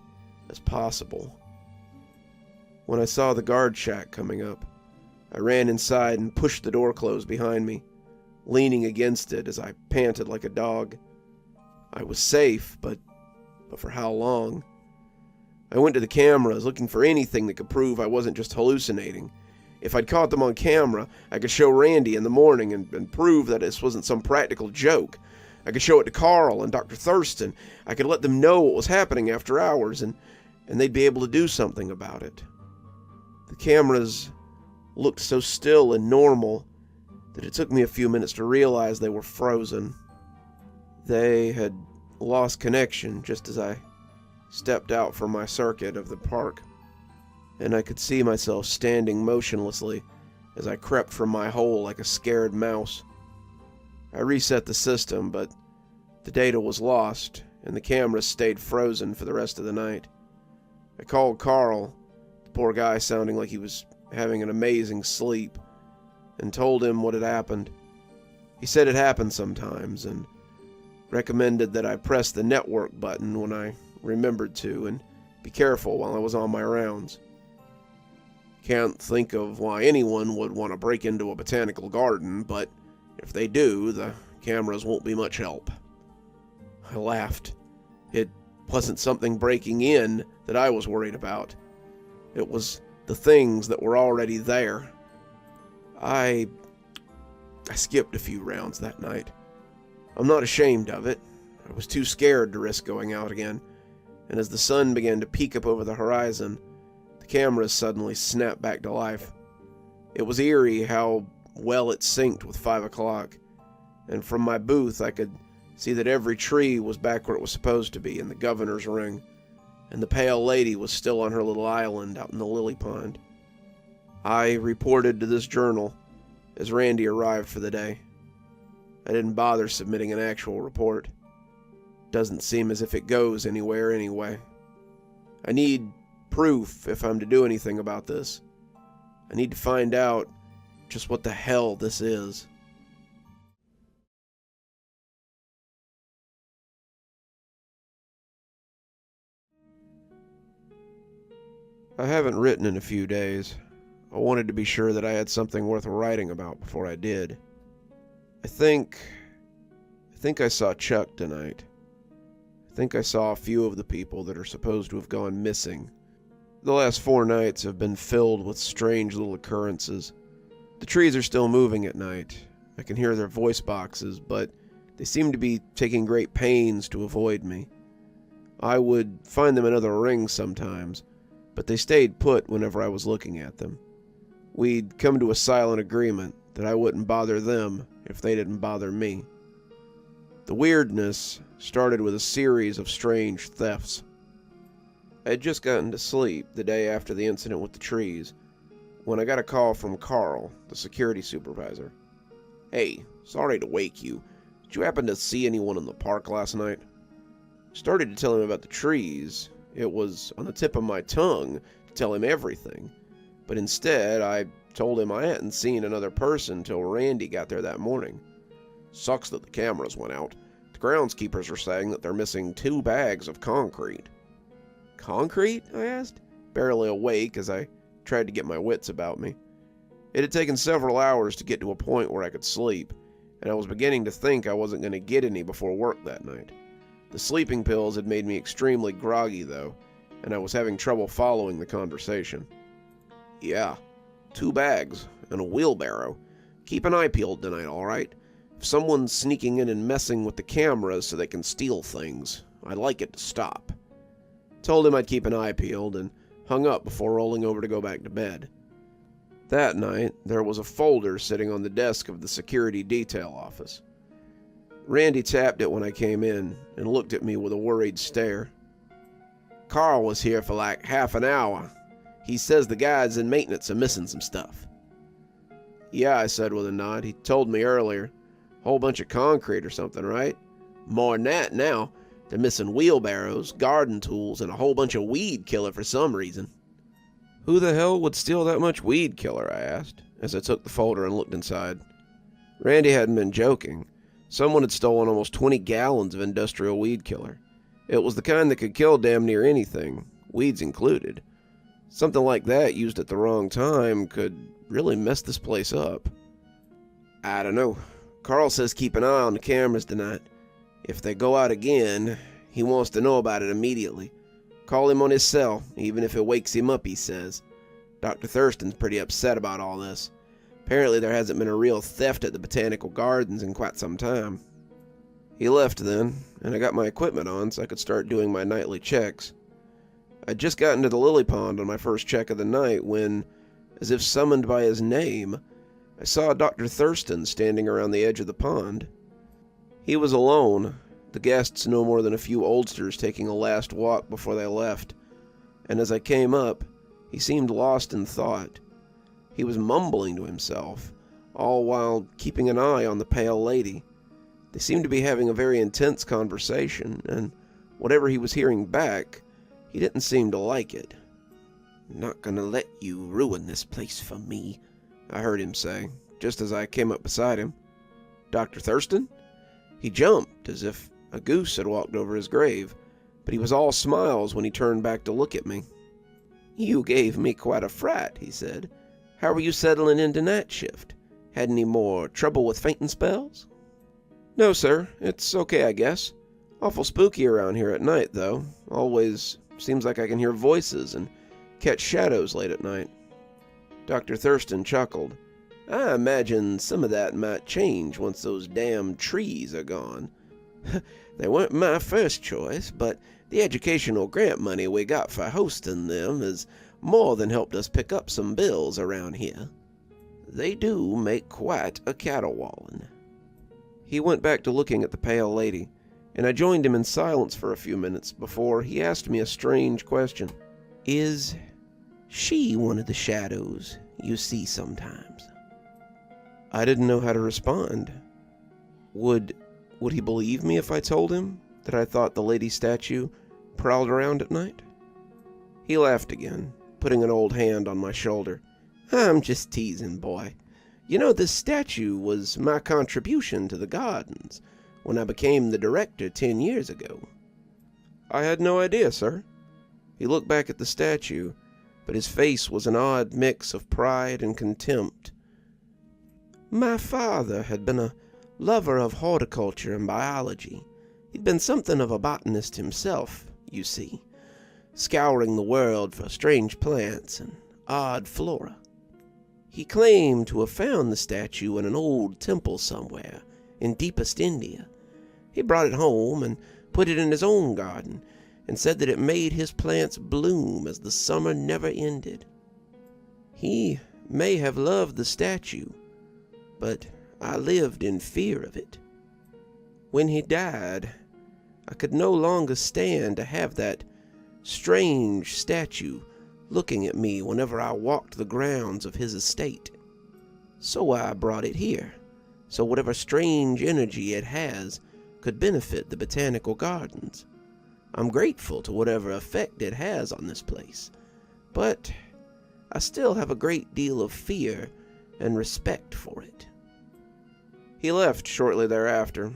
as possible. When I saw the guard shack coming up, I ran inside and pushed the door closed behind me, leaning against it as I panted like a dog. I was safe, but for how long? I went to the cameras looking for anything that could prove I wasn't just hallucinating. If I'd caught them on camera, I could show Randy in the morning and prove that this wasn't some practical joke. I could show it to Carl and Dr. Thurston. I could let them know what was happening after hours, and they'd be able to do something about it. The cameras looked so still and normal that it took me a few minutes to realize they were frozen. They had lost connection just as I stepped out from my circuit of the park, and I could see myself standing motionlessly as I crept from my hole like a scared mouse. I reset the system, but the data was lost, and the cameras stayed frozen for the rest of the night. I called Carl, the poor guy sounding like he was having an amazing sleep, and told him what had happened. He said it happened sometimes, and recommended that I press the network button when I remembered to, and be careful while I was on my rounds. Can't think of why anyone would want to break into a botanical garden, but if they do, the cameras won't be much help. I laughed. It wasn't something breaking in that I was worried about. It was the things that were already there. I skipped a few rounds that night. I'm not ashamed of it. I was too scared to risk going out again, and as the sun began to peek up over the horizon, the cameras suddenly snapped back to life. It was eerie how well it synced with 5 o'clock, and from my booth I could see that every tree was back where it was supposed to be in the governor's ring, and the pale lady was still on her little island out in the lily pond. I reported to this journal as Randy arrived for the day. I didn't bother submitting an actual report. Doesn't seem as if it goes anywhere anyway. I need proof if I'm to do anything about this. I need to find out just what the hell this is. I haven't written in a few days. I wanted to be sure that I had something worth writing about before I did. I think I saw Chuck tonight. I think I saw a few of the people that are supposed to have gone missing. The last 4 nights have been filled with strange little occurrences. The trees are still moving at night. I can hear their voice boxes, but they seem to be taking great pains to avoid me. I would find them in other rings sometimes, but they stayed put whenever I was looking at them. We'd come to a silent agreement that I wouldn't bother them if they didn't bother me. The weirdness started with a series of strange thefts. I had just gotten to sleep the day after the incident with the trees when I got a call from Carl, the security supervisor. "Hey, sorry to wake you. Did you happen to see anyone in the park last night?" I started to tell him about the trees. It was on the tip of my tongue to tell him everything, but instead I told him I hadn't seen another person till Randy got there that morning. "Sucks that the cameras went out. The groundskeepers are saying that they're missing 2 bags of concrete." "Concrete?" I asked, barely awake as I tried to get my wits about me. It had taken several hours to get to a point where I could sleep, and I was beginning to think I wasn't going to get any before work that night. The sleeping pills had made me extremely groggy, though, and I was having trouble following the conversation. "Yeah, 2 bags, and a wheelbarrow. Keep an eye peeled tonight, all right? If someone's sneaking in and messing with the cameras so they can steal things, I'd like it to stop." Told him I'd keep an eye peeled and hung up before rolling over to go back to bed. That night, there was a folder sitting on the desk of the security detail office. Randy tapped it when I came in and looked at me with a worried stare. "Carl was here for like half an hour. He says the guys in maintenance are missing some stuff." "Yeah," I said with a nod. "He told me earlier. Whole bunch of concrete or something, right?" "More'n that now. They're missing wheelbarrows, garden tools, and a whole bunch of weed killer for some reason." "Who the hell would steal that much weed killer?" I asked, as I took the folder and looked inside. Randy hadn't been joking. Someone had stolen almost 20 gallons of industrial weed killer. It was the kind that could kill damn near anything, weeds included. Something like that used at the wrong time could really mess this place up. "I don't know. Carl says keep an eye on the cameras tonight. If they go out again, he wants to know about it immediately. Call him on his cell, even if it wakes him up," he says. "Dr. Thurston's pretty upset about all this. Apparently there hasn't been a real theft at the Botanical Gardens in quite some time." He left then, and I got my equipment on so I could start doing my nightly checks. I'd just gotten to the lily pond on my first check of the night when, as if summoned by his name, I saw Dr. Thurston standing around the edge of the pond. He was alone, the guests no more than a few oldsters taking a last walk before they left, and as I came up, he seemed lost in thought. He was mumbling to himself, all while keeping an eye on the pale lady. They seemed to be having a very intense conversation, and whatever he was hearing back, he didn't seem to like it. "Not gonna let you ruin this place for me," I heard him say, just as I came up beside him. "Dr. Thurston?" He jumped, as if a goose had walked over his grave, but he was all smiles when he turned back to look at me. "You gave me quite a fright," he said. "How were you settling into night shift? Had any more trouble with fainting spells?" "No, sir. It's okay, I guess. Awful spooky around here at night, though. Always seems like I can hear voices and catch shadows late at night." Dr. Thurston chuckled. "I imagine some of that might change once those damn trees are gone. They weren't my first choice, but the educational grant money we got for hosting them has more than helped us pick up some bills around here. They do make quite a caterwauling." He went back to looking at the pale lady, and I joined him in silence for a few minutes before he asked me a strange question. "Is she one of the shadows you see sometimes?" I didn't know how to respond. Would he believe me if I told him that I thought the lady statue prowled around at night? He laughed again, putting an old hand on my shoulder. "I'm just teasing, boy. You know, this statue was my contribution to the gardens when I became the director 10 years ago." "I had no idea, sir." He looked back at the statue, but his face was an odd mix of pride and contempt. "My father had been a lover of horticulture and biology. He'd been something of a botanist himself, you see, scouring the world for strange plants and odd flora. He claimed to have found the statue in an old temple somewhere in deepest India. He brought it home and put it in his own garden and said that it made his plants bloom as the summer never ended. He may have loved the statue, but I lived in fear of it. When he died, I could no longer stand to have that strange statue looking at me whenever I walked the grounds of his estate. So I brought it here, so whatever strange energy it has could benefit the Botanical Gardens. I'm grateful to whatever effect it has on this place, but I still have a great deal of fear and respect for it." He left shortly thereafter,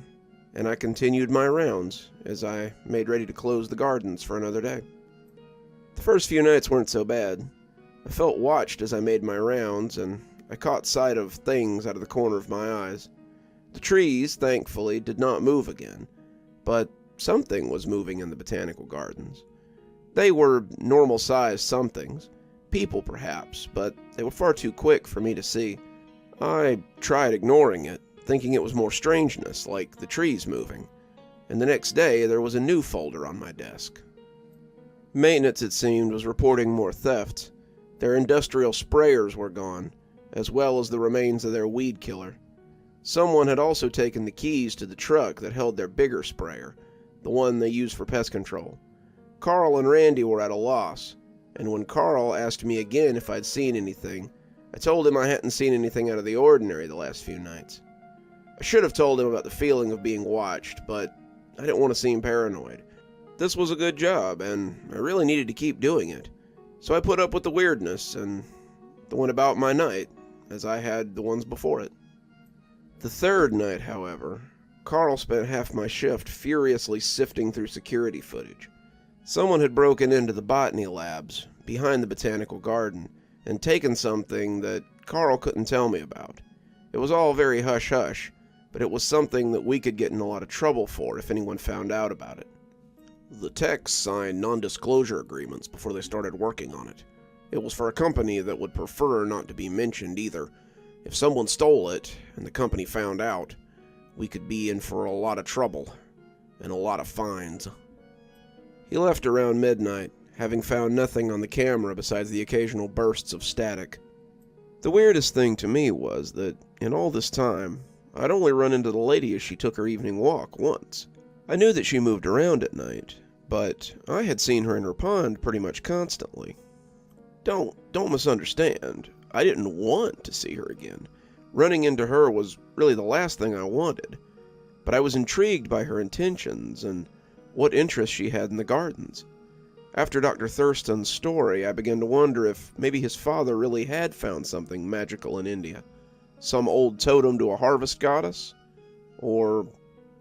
and I continued my rounds as I made ready to close the gardens for another day. The first few nights weren't so bad. I felt watched as I made my rounds, and I caught sight of things out of the corner of my eyes. The trees, thankfully, did not move again, but something was moving in the Botanical Gardens. They were normal-sized somethings, People, perhaps, but they were far too quick for me to see. I tried ignoring it, thinking it was more strangeness, like the trees moving, and the next day there was a new folder on my desk. Maintenance, it seemed, was reporting more thefts. Their industrial sprayers were gone, as well as the remains of their weed killer. Someone had also taken the keys to the truck that held their bigger sprayer, the one they used for pest control. Carl and Randy were at a loss, and when Carl asked me again if I'd seen anything, I told him I hadn't seen anything out of the ordinary the last few nights. I should have told him about the feeling of being watched, but I didn't want to seem paranoid. This was a good job, and I really needed to keep doing it, so I put up with the weirdness and went about my night, as I had the ones before it. The third night, however, Carl spent half my shift furiously sifting through security footage. Someone had broken into the botany labs, behind the botanical garden, and taken something that Carl couldn't tell me about. It was all very hush-hush, but it was something that we could get in a lot of trouble for if anyone found out about it. The techs signed non-disclosure agreements before they started working on it. It was for a company that would prefer not to be mentioned either. If someone stole it, and the company found out, we could be in for a lot of trouble, and a lot of fines. He left around midnight, having found nothing on the camera besides the occasional bursts of static. The weirdest thing to me was that, in all this time, I'd only run into the lady as she took her evening walk once. I knew that she moved around at night, but I had seen her in her pond pretty much constantly. Don't misunderstand. I didn't want to see her again. Running into her was really the last thing I wanted. But I was intrigued by her intentions and what interest she had in the gardens. After Dr. Thurston's story, I began to wonder if maybe his father really had found something magical in India. Some old totem to a harvest goddess? Or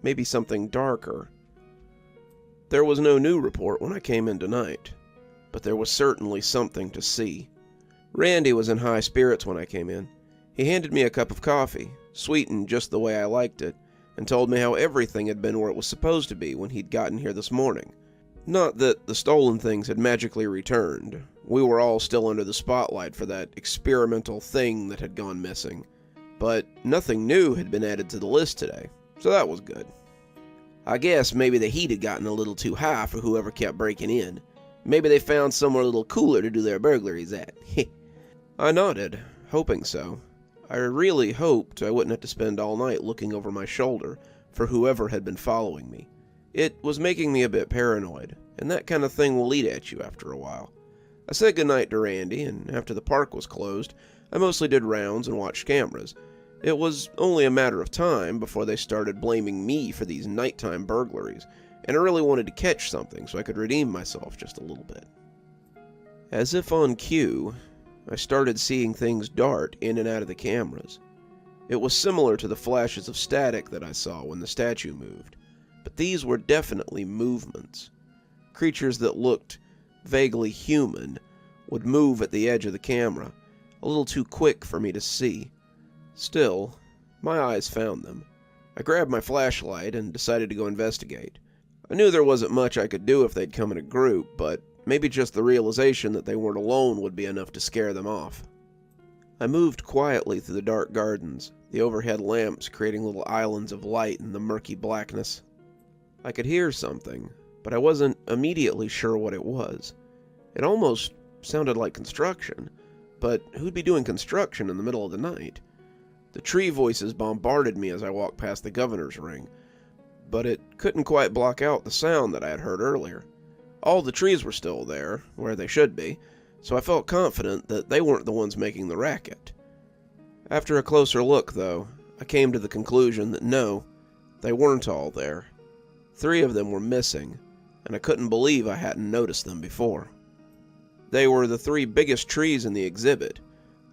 maybe something darker. There was no new report when I came in tonight, but there was certainly something to see. Randy was in high spirits when I came in. He handed me a cup of coffee, sweetened just the way I liked it, and told me how everything had been where it was supposed to be when he'd gotten here this morning. Not that the stolen things had magically returned. We were all still under the spotlight for that experimental thing that had gone missing. But nothing new had been added to the list today, so that was good. I guess maybe the heat had gotten a little too high for whoever kept breaking in. Maybe they found somewhere a little cooler to do their burglaries at. I nodded, hoping so. I really hoped I wouldn't have to spend all night looking over my shoulder for whoever had been following me. It was making me a bit paranoid, and that kind of thing will eat at you after a while. I said goodnight to Randy, and after the park was closed, I mostly did rounds and watched cameras. It was only a matter of time before they started blaming me for these nighttime burglaries, and I really wanted to catch something so I could redeem myself just a little bit. As if on cue, I started seeing things dart in and out of the cameras. It was similar to the flashes of static that I saw when the statue moved, but these were definitely movements. Creatures that looked vaguely human would move at the edge of the camera, a little too quick for me to see. Still, my eyes found them. I grabbed my flashlight and decided to go investigate. I knew there wasn't much I could do if they'd come in a group, but maybe just the realization that they weren't alone would be enough to scare them off. I moved quietly through the dark gardens, the overhead lamps creating little islands of light in the murky blackness. I could hear something, but I wasn't immediately sure what it was. It almost sounded like construction, but who'd be doing construction in the middle of the night? The tree voices bombarded me as I walked past the governor's ring, but it couldn't quite block out the sound that I had heard earlier. All the trees were still there, where they should be, so I felt confident that they weren't the ones making the racket. After a closer look, though, I came to the conclusion that no, they weren't all there. 3 of them were missing, and I couldn't believe I hadn't noticed them before. They were the 3 biggest trees in the exhibit,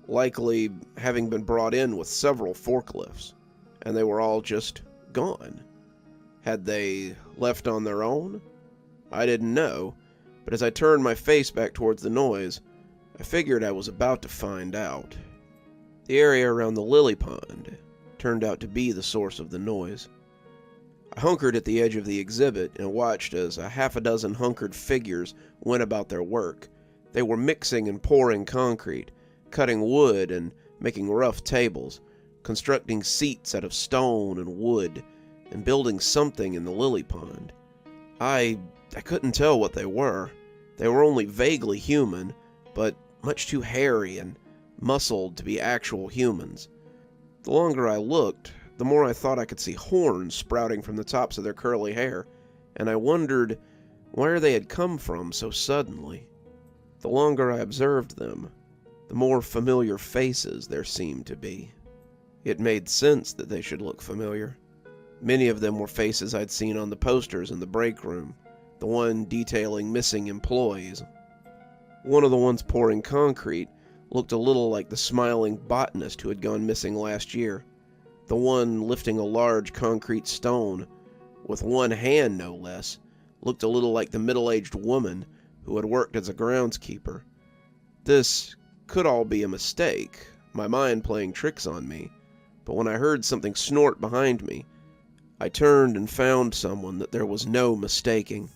likely having been brought in with several forklifts, and they were all just gone. Had they left on their own? I didn't know, but as I turned my face back towards the noise, I figured I was about to find out. The area around the lily pond turned out to be the source of the noise. I hunkered at the edge of the exhibit and watched as a half a dozen hunkered figures went about their work, They were mixing and pouring concrete, cutting wood and making rough tables, constructing seats out of stone and wood, and building something in the lily pond. I couldn't tell what they were. They were only vaguely human, but much too hairy and muscled to be actual humans. The longer I looked, the more I thought I could see horns sprouting from the tops of their curly hair, and I wondered where they had come from so suddenly. The longer I observed them, the more familiar faces there seemed to be. It made sense that they should look familiar. Many of them were faces I'd seen on the posters in the break room, the one detailing missing employees. One of the ones pouring concrete looked a little like the smiling botanist who had gone missing last year. The one lifting a large concrete stone, with one hand no less, looked a little like the middle-aged woman who had worked as a groundskeeper. This could all be a mistake, my mind playing tricks on me, but when I heard something snort behind me, I turned and found someone that there was no mistaking.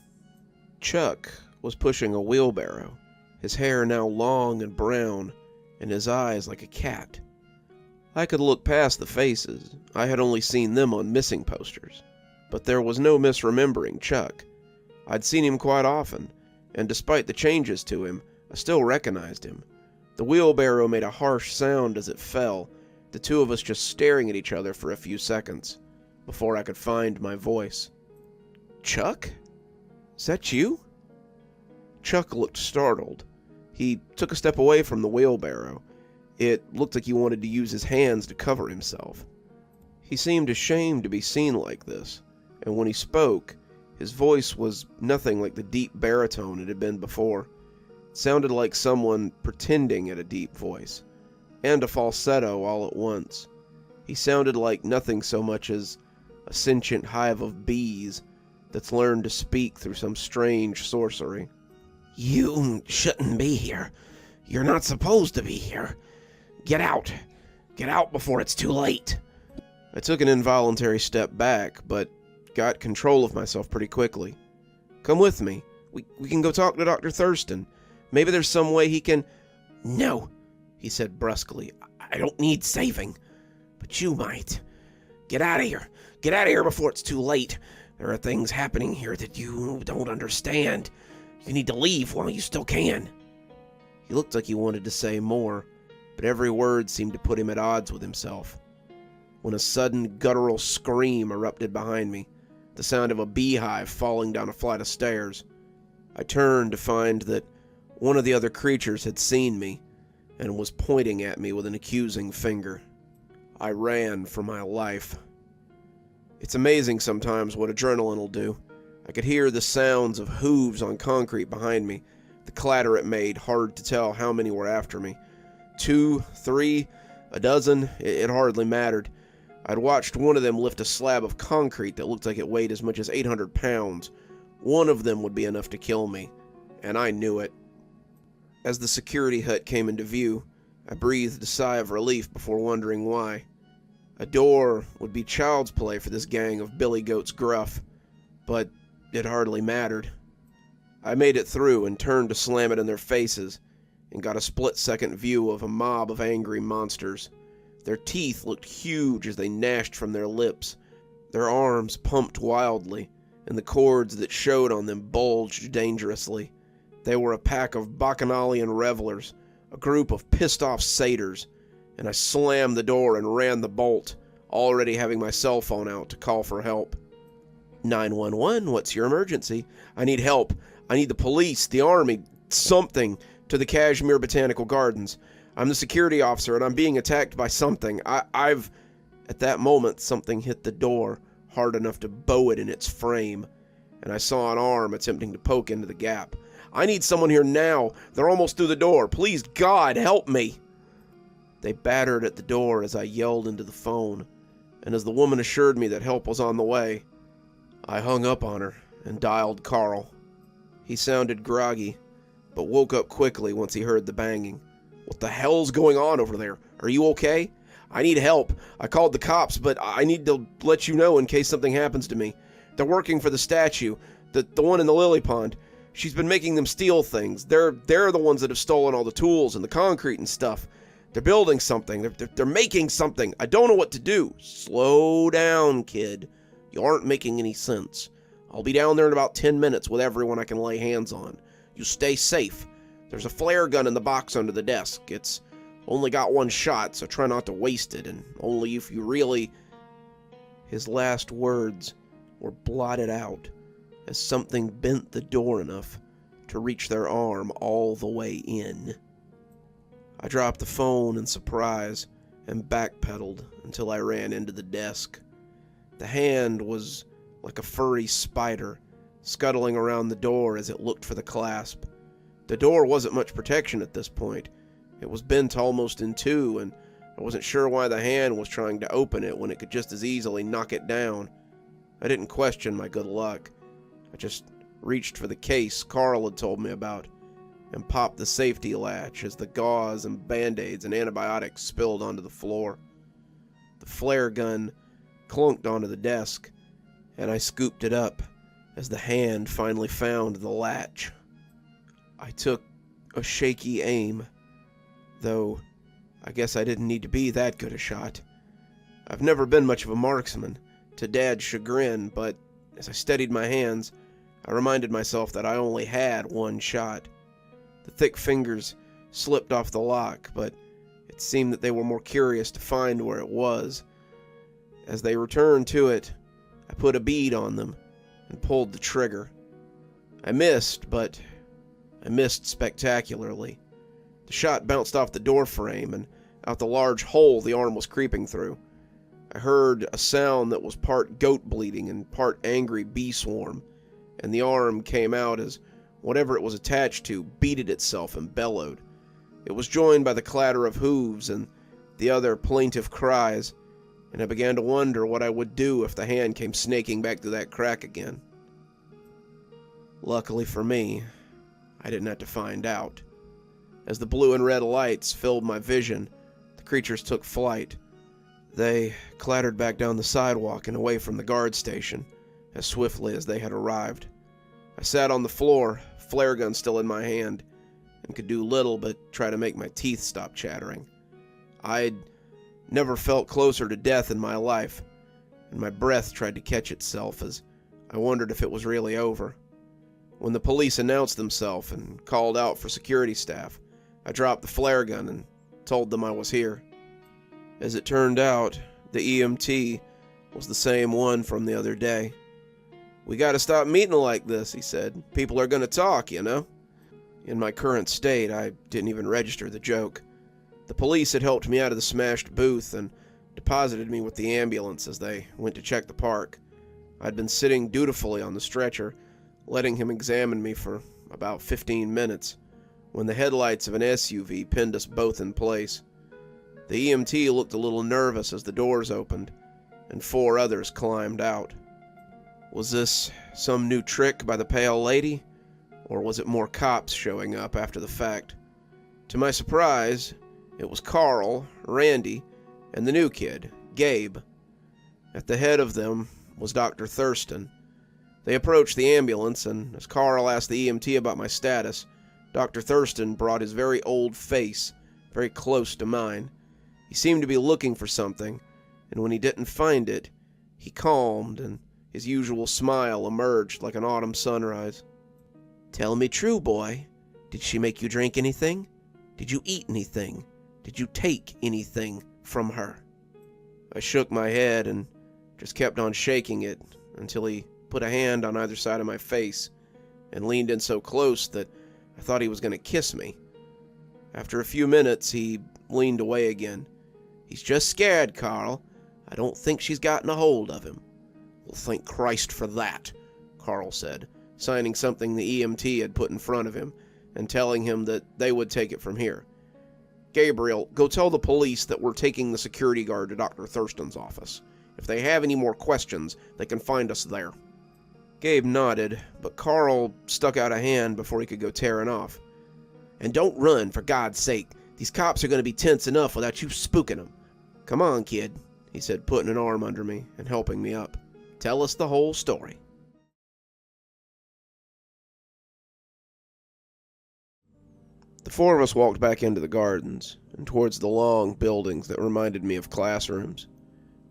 Chuck was pushing a wheelbarrow, his hair now long and brown, and his eyes like a cat. I could look past the faces. I had only seen them on missing posters. But there was no misremembering Chuck. I'd seen him quite often, and despite the changes to him, I still recognized him. The wheelbarrow made a harsh sound as it fell, the two of us just staring at each other for a few seconds, before I could find my voice. "Chuck? Is that you?" Chuck looked startled. He took a step away from the wheelbarrow. It looked like he wanted to use his hands to cover himself. He seemed ashamed to be seen like this, and when he spoke, his voice was nothing like the deep baritone it had been before. It sounded like someone pretending at a deep voice, and a falsetto all at once. He sounded like nothing so much as a sentient hive of bees that's learned to speak through some strange sorcery. "You shouldn't be here. You're not supposed to be here. Get out. Get out before it's too late." I took an involuntary step back, but got control of myself pretty quickly. "Come with me. We can go talk to Dr. Thurston. Maybe there's some way he can—" "No," he said brusquely. "I don't need saving. But you might. Get out of here. Get out of here before it's too late. There are things happening here that you don't understand. You need to leave while you still can." He looked like he wanted to say more, but every word seemed to put him at odds with himself. When a sudden guttural scream erupted behind me, the sound of a beehive falling down a flight of stairs. I turned to find that one of the other creatures had seen me and was pointing at me with an accusing finger. I ran for my life. It's amazing sometimes what adrenaline will do. I could hear the sounds of hooves on concrete behind me, the clatter it made, hard to tell how many were after me. 2, 3, a dozen, it hardly mattered. I'd watched one of them lift a slab of concrete that looked like it weighed as much as 800 pounds. One of them would be enough to kill me, and I knew it. As the security hut came into view, I breathed a sigh of relief before wondering why. A door would be child's play for this gang of Billy Goats Gruff, but it hardly mattered. I made it through and turned to slam it in their faces, and got a split-second view of a mob of angry monsters. Their teeth looked huge as they gnashed from their lips. Their arms pumped wildly, and the cords that showed on them bulged dangerously. They were a pack of Bacchanalian revelers, a group of pissed-off satyrs, and I slammed the door and ran the bolt, already having my cell phone out to call for help. 911, what's your emergency? I need help. I need the police, the army, something, to the Cashmere Botanical Gardens. I'm the security officer, and I'm being attacked by something. I've... At that moment, something hit the door, hard enough to bow it in its frame, and I saw an arm attempting to poke into the gap. I need someone here now. They're almost through the door. Please, God, help me. They battered at the door as I yelled into the phone, and as the woman assured me that help was on the way, I hung up on her and dialed Carl. He sounded groggy, but woke up quickly once he heard the banging. What the hell's going on over there? Are you okay? I need help. I called the cops, but I need to let you know in case something happens to me. They're working for the statue, the one in the lily pond. She's been making them steal things. They're the ones that have stolen all the tools and the concrete and stuff. They're building something. They're making something. I don't know what to do." "Slow down, kid. You aren't making any sense. I'll be down there in about 10 minutes with everyone I can lay hands on. You stay safe. There's a flare gun in the box under the desk. It's only got one shot, so try not to waste it, and only if you really..." His last words were blotted out as something bent the door enough to reach their arm all the way in. I dropped the phone in surprise and backpedaled until I ran into the desk. The hand was like a furry spider, scuttling around the door as it looked for the clasp. The door wasn't much protection at this point. It was bent almost in two, and I wasn't sure why the hand was trying to open it when it could just as easily knock it down. I didn't question my good luck. I just reached for the case Carl had told me about and popped the safety latch as the gauze and band-aids and antibiotics spilled onto the floor. The flare gun clunked onto the desk, and I scooped it up as the hand finally found the latch. I took a shaky aim, though I guess I didn't need to be that good a shot. I've never been much of a marksman, to Dad's chagrin, but as I steadied my hands, I reminded myself that I only had one shot. The thick fingers slipped off the lock, but it seemed that they were more curious to find where it was. As they returned to it, I put a bead on them and pulled the trigger. I missed, but I missed spectacularly. The shot bounced off the door frame and out the large hole the arm was creeping through. I heard a sound that was part goat bleating and part angry bee swarm, and the arm came out as whatever it was attached to beated itself and bellowed. It was joined by the clatter of hooves and the other plaintive cries, and I began to wonder what I would do if the hand came snaking back through that crack again. Luckily for me, I didn't have to find out. As the blue and red lights filled my vision, the creatures took flight. They clattered back down the sidewalk and away from the guard station as swiftly as they had arrived. I sat on the floor, flare gun still in my hand, and could do little but try to make my teeth stop chattering. I'd never felt closer to death in my life, and my breath tried to catch itself as I wondered if it was really over. When the police announced themselves and called out for security staff, I dropped the flare gun and told them I was here. As it turned out, the EMT was the same one from the other day. "We gotta stop meeting like this," he said. "People are gonna talk, you know." In my current state, I didn't even register the joke. The police had helped me out of the smashed booth and deposited me with the ambulance as they went to check the park. I'd been sitting dutifully on the stretcher, letting him examine me for about 15 minutes, when the headlights of an SUV pinned us both in place. The EMT looked a little nervous as the doors opened, and 4 others climbed out. Was this some new trick by the pale lady, or was it more cops showing up after the fact? To my surprise, it was Carl, Randy, and the new kid, Gabe. At the head of them was Dr. Thurston. They approached the ambulance, and as Carl asked the EMT about my status, Dr. Thurston brought his very old face very close to mine. He seemed to be looking for something, and when he didn't find it, he calmed, and his usual smile emerged like an autumn sunrise. "Tell me true, boy. Did she make you drink anything? Did you eat anything? Did you take anything from her?" I shook my head and just kept on shaking it until he put a hand on either side of my face and leaned in so close that I thought he was going to kiss me. After a few minutes, he leaned away again. "He's just scared, Carl. I don't think she's gotten a hold of him." "Well, thank Christ for that," Carl said, signing something the EMT had put in front of him and telling him that they would take it from here. "Gabriel, go tell the police that we're taking the security guard to Dr. Thurston's office. If they have any more questions, they can find us there." Gabe nodded, but Carl stuck out a hand before he could go tearing off. "And don't run, for God's sake. These cops are going to be tense enough without you spooking them. Come on, kid," he said, putting an arm under me and helping me up. "Tell us the whole story." The four of us walked back into the gardens and towards the long buildings that reminded me of classrooms.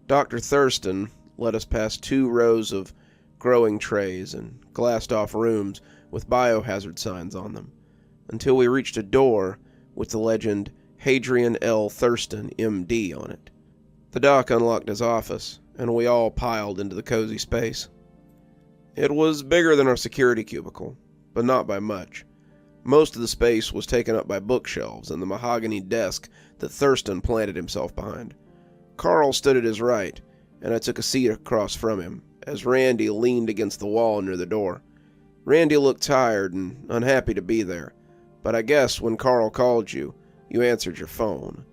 Dr. Thurston led us past 2 rows of growing trays and glassed-off rooms with biohazard signs on them, until we reached a door with the legend Hadrian L. Thurston, M.D. on it. The doc unlocked his office, and we all piled into the cozy space. It was bigger than our security cubicle, but not by much. Most of the space was taken up by bookshelves and the mahogany desk that Thurston planted himself behind. Carl stood at his right, and I took a seat across from him, as Randy leaned against the wall near the door. Randy looked tired and unhappy to be there, but I guess when Carl called you, you answered your phone.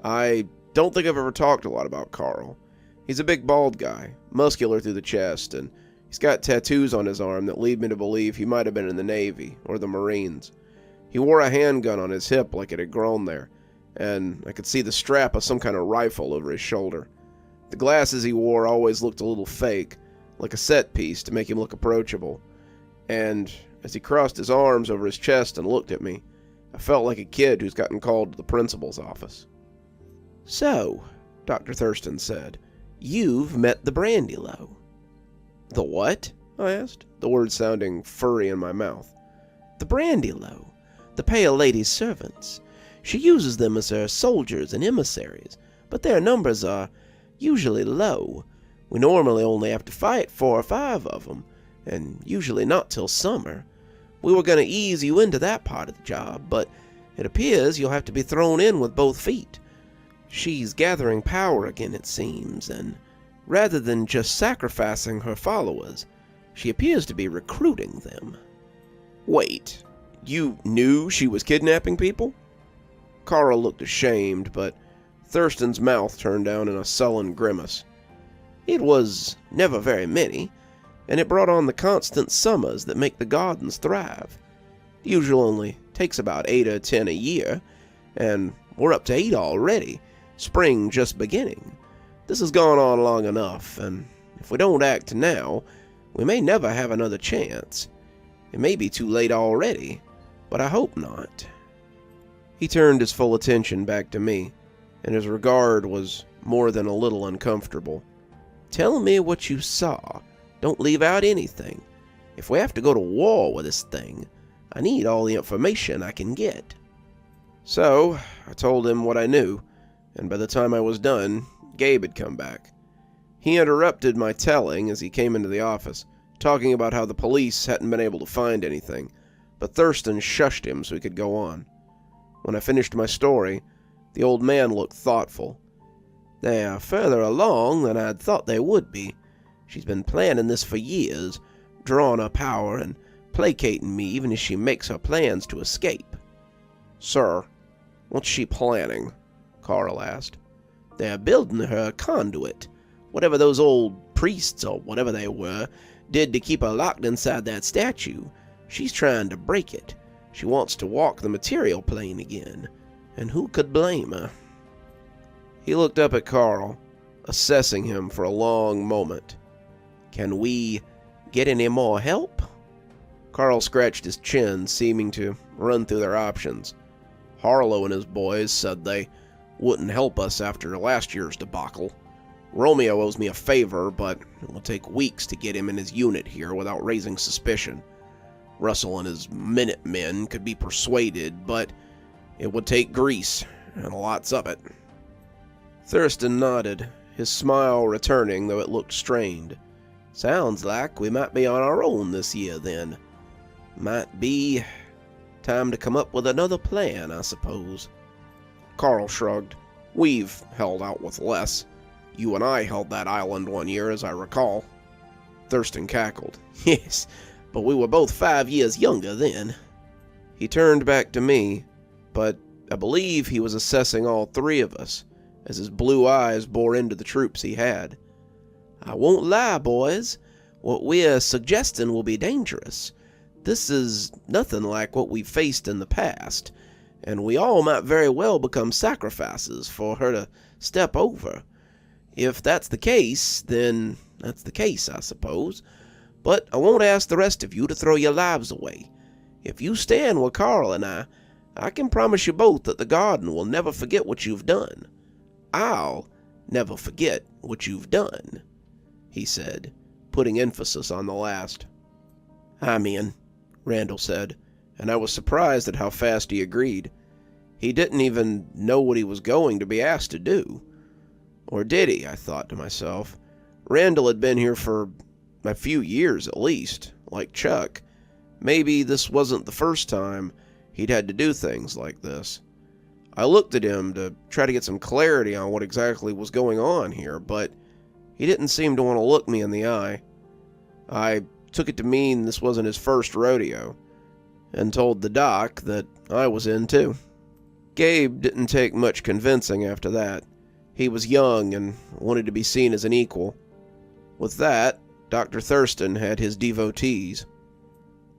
I don't think I've ever talked a lot about Carl. He's a big bald guy, muscular through the chest, and he's got tattoos on his arm that lead me to believe he might have been in the Navy or the Marines. He wore a handgun on his hip like it had grown there, and I could see the strap of some kind of rifle over his shoulder. The glasses he wore always looked a little fake, like a set piece to make him look approachable. And as he crossed his arms over his chest and looked at me, I felt like a kid who's gotten called to the principal's office. "So," Dr. Thurston said, "you've met the Brandylow." "The what?" I asked, the words sounding furry in my mouth. "The Brandylow, the Pale Lady's servants. She uses them as her soldiers and emissaries, but their numbers are usually low. We normally only have to fight 4 or 5 of them, and usually not till summer. We were going to ease you into that part of the job, but it appears you'll have to be thrown in with both feet. She's gathering power again, it seems, and rather than just sacrificing her followers, she appears to be recruiting them." "Wait, you knew she was kidnapping people?" Carl looked ashamed, but Thurston's mouth turned down in a sullen grimace. "It was never very many, and it brought on the constant summers that make the gardens thrive. It usually only takes about 8 or 10 a year, and we're up to 8 already, spring just beginning. This has gone on long enough, and if we don't act now, we may never have another chance. It may be too late already, but I hope not." He turned his full attention back to me, and his regard was more than a little uncomfortable. "Tell me what you saw. Don't leave out anything. If we have to go to war with this thing, I need all the information I can get." So, I told him what I knew, and by the time I was done, Gabe had come back. He interrupted my telling as he came into the office, talking about how the police hadn't been able to find anything, but Thurston shushed him so he could go on. When I finished my story, the old man looked thoughtful. "They are further along than I'd thought they would be. She's been planning this for years, drawing her power and placating me even as she makes her plans to escape." "Sir, what's she planning?" Carl asked. "They're building her a conduit, whatever those old priests or whatever they were did to keep her locked inside that statue. She's trying to break it. She wants to walk the material plane again, and who could blame her?" He looked up at Carl, assessing him for a long moment. "Can we get any more help?" Carl scratched his chin, seeming to run through their options. "Harlow and his boys said they wouldn't help us after last year's debacle. Romeo owes me a favor, but it will take weeks to get him and his unit here without raising suspicion. Russell and his Minutemen could be persuaded, but it would take grease, and lots of it." Thurston nodded, his smile returning, though it looked strained. "Sounds like we might be on our own this year, then. Might be time to come up with another plan, I suppose." Carl shrugged. "We've held out with less. You and I held that island one year, as I recall." Thurston cackled. "Yes, but we were both 5 years younger then." He turned back to me, but I believe he was assessing all 3 of us, as his blue eyes bore into the troops he had. "I won't lie, boys. What we're suggesting will be dangerous. This is nothing like what we've faced in the past, and we all might very well become sacrifices for her to step over. If that's the case, then that's the case, I suppose. But I won't ask the rest of you to throw your lives away. If you stand with Carl and I I can promise you both that the garden will never forget what you've done. I'll never forget what you've done," he said, putting emphasis on the last. "I'm in," Randall said, and I was surprised at how fast he agreed. He didn't even know what he was going to be asked to do. Or did he, I thought to myself. Randall had been here for a few years at least, like Chuck. Maybe this wasn't the first time he'd had to do things like this. I looked at him to try to get some clarity on what exactly was going on here, but he didn't seem to want to look me in the eye. I took it to mean this wasn't his first rodeo, and told the doc that I was in too. Gabe didn't take much convincing after that. He was young and wanted to be seen as an equal. With that, Dr. Thurston had his devotees.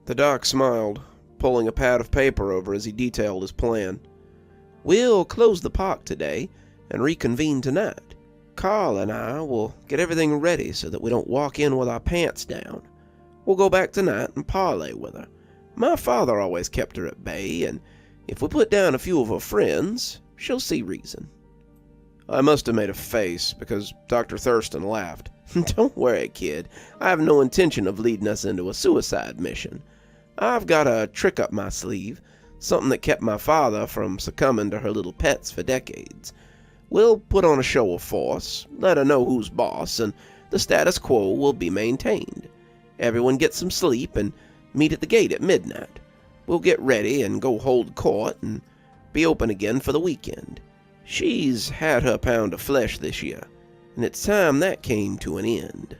The doc smiled, pulling a pad of paper over as he detailed his plan. "We'll close the park today and reconvene tonight. Carl and I will get everything ready so that we don't walk in with our pants down. We'll go back tonight and parley with her. My father always kept her at bay, and if we put down a few of her friends, she'll see reason." I must have made a face, because Dr. Thurston laughed. "Don't worry, kid. I have no intention of leading us into a suicide mission. I've got a trick up my sleeve, something that kept my father from succumbing to her little pets for decades. We'll put on a show of force, let her know who's boss, and the status quo will be maintained. Everyone get some sleep and meet at the gate at midnight. We'll get ready and go hold court and be open again for the weekend. She's had her pound of flesh this year, and it's time that came to an end."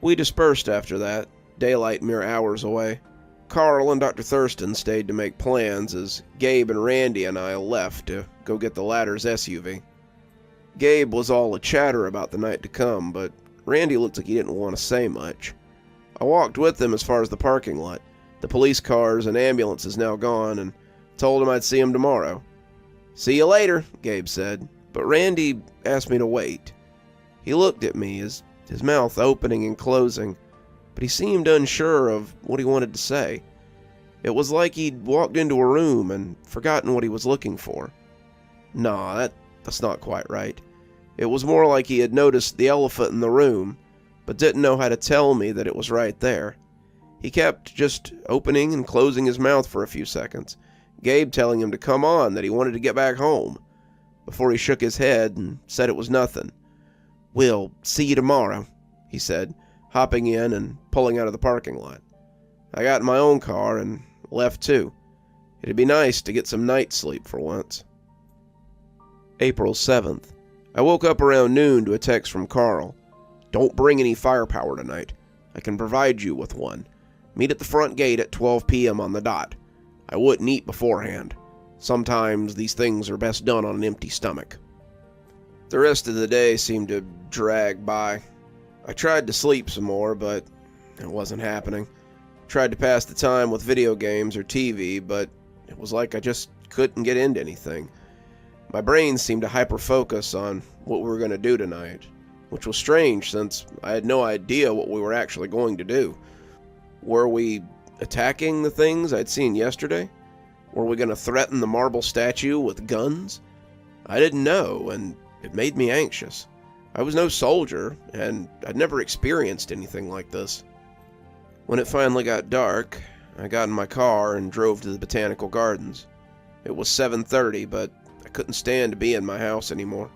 We dispersed after that, daylight mere hours away. Carl and Dr. Thurston stayed to make plans as Gabe and Randy and I left to go get the latter's SUV. Gabe was all a chatter about the night to come, but Randy looked like he didn't want to say much. I walked with him as far as the parking lot. The police cars and ambulances now gone, and told him I'd see him tomorrow. "See you later," Gabe said, but Randy asked me to wait. He looked at me, his mouth opening and closing, but he seemed unsure of what he wanted to say. It was like he'd walked into a room and forgotten what he was looking for. Nah, that's not quite right. It was more like he had noticed the elephant in the room, but didn't know how to tell me that it was right there. He kept just opening and closing his mouth for a few seconds, Gabe telling him to come on, that he wanted to get back home, before he shook his head and said it was nothing. "We'll see you tomorrow," he said, hopping in and pulling out of the parking lot. I got in my own car and left too. It'd be nice to get some night sleep for once. April 7th. I woke up around noon to a text from Carl. "Don't bring any firepower tonight. I can provide you with one. Meet at the front gate at 12 p.m. on the dot. I wouldn't eat beforehand. Sometimes these things are best done on an empty stomach." The rest of the day seemed to drag by. I tried to sleep some more, but it wasn't happening. Tried to pass the time with video games or TV, but it was like I just couldn't get into anything. My brain seemed to hyper-focus on what we were going to do tonight, which was strange since I had no idea what we were actually going to do. Were we attacking the things I'd seen yesterday? Were we going to threaten the marble statue with guns? I didn't know, and it made me anxious. I was no soldier, and I'd never experienced anything like this. When it finally got dark, I got in my car and drove to the Botanical Gardens. It was 7:30, but I couldn't stand to be in my house anymore.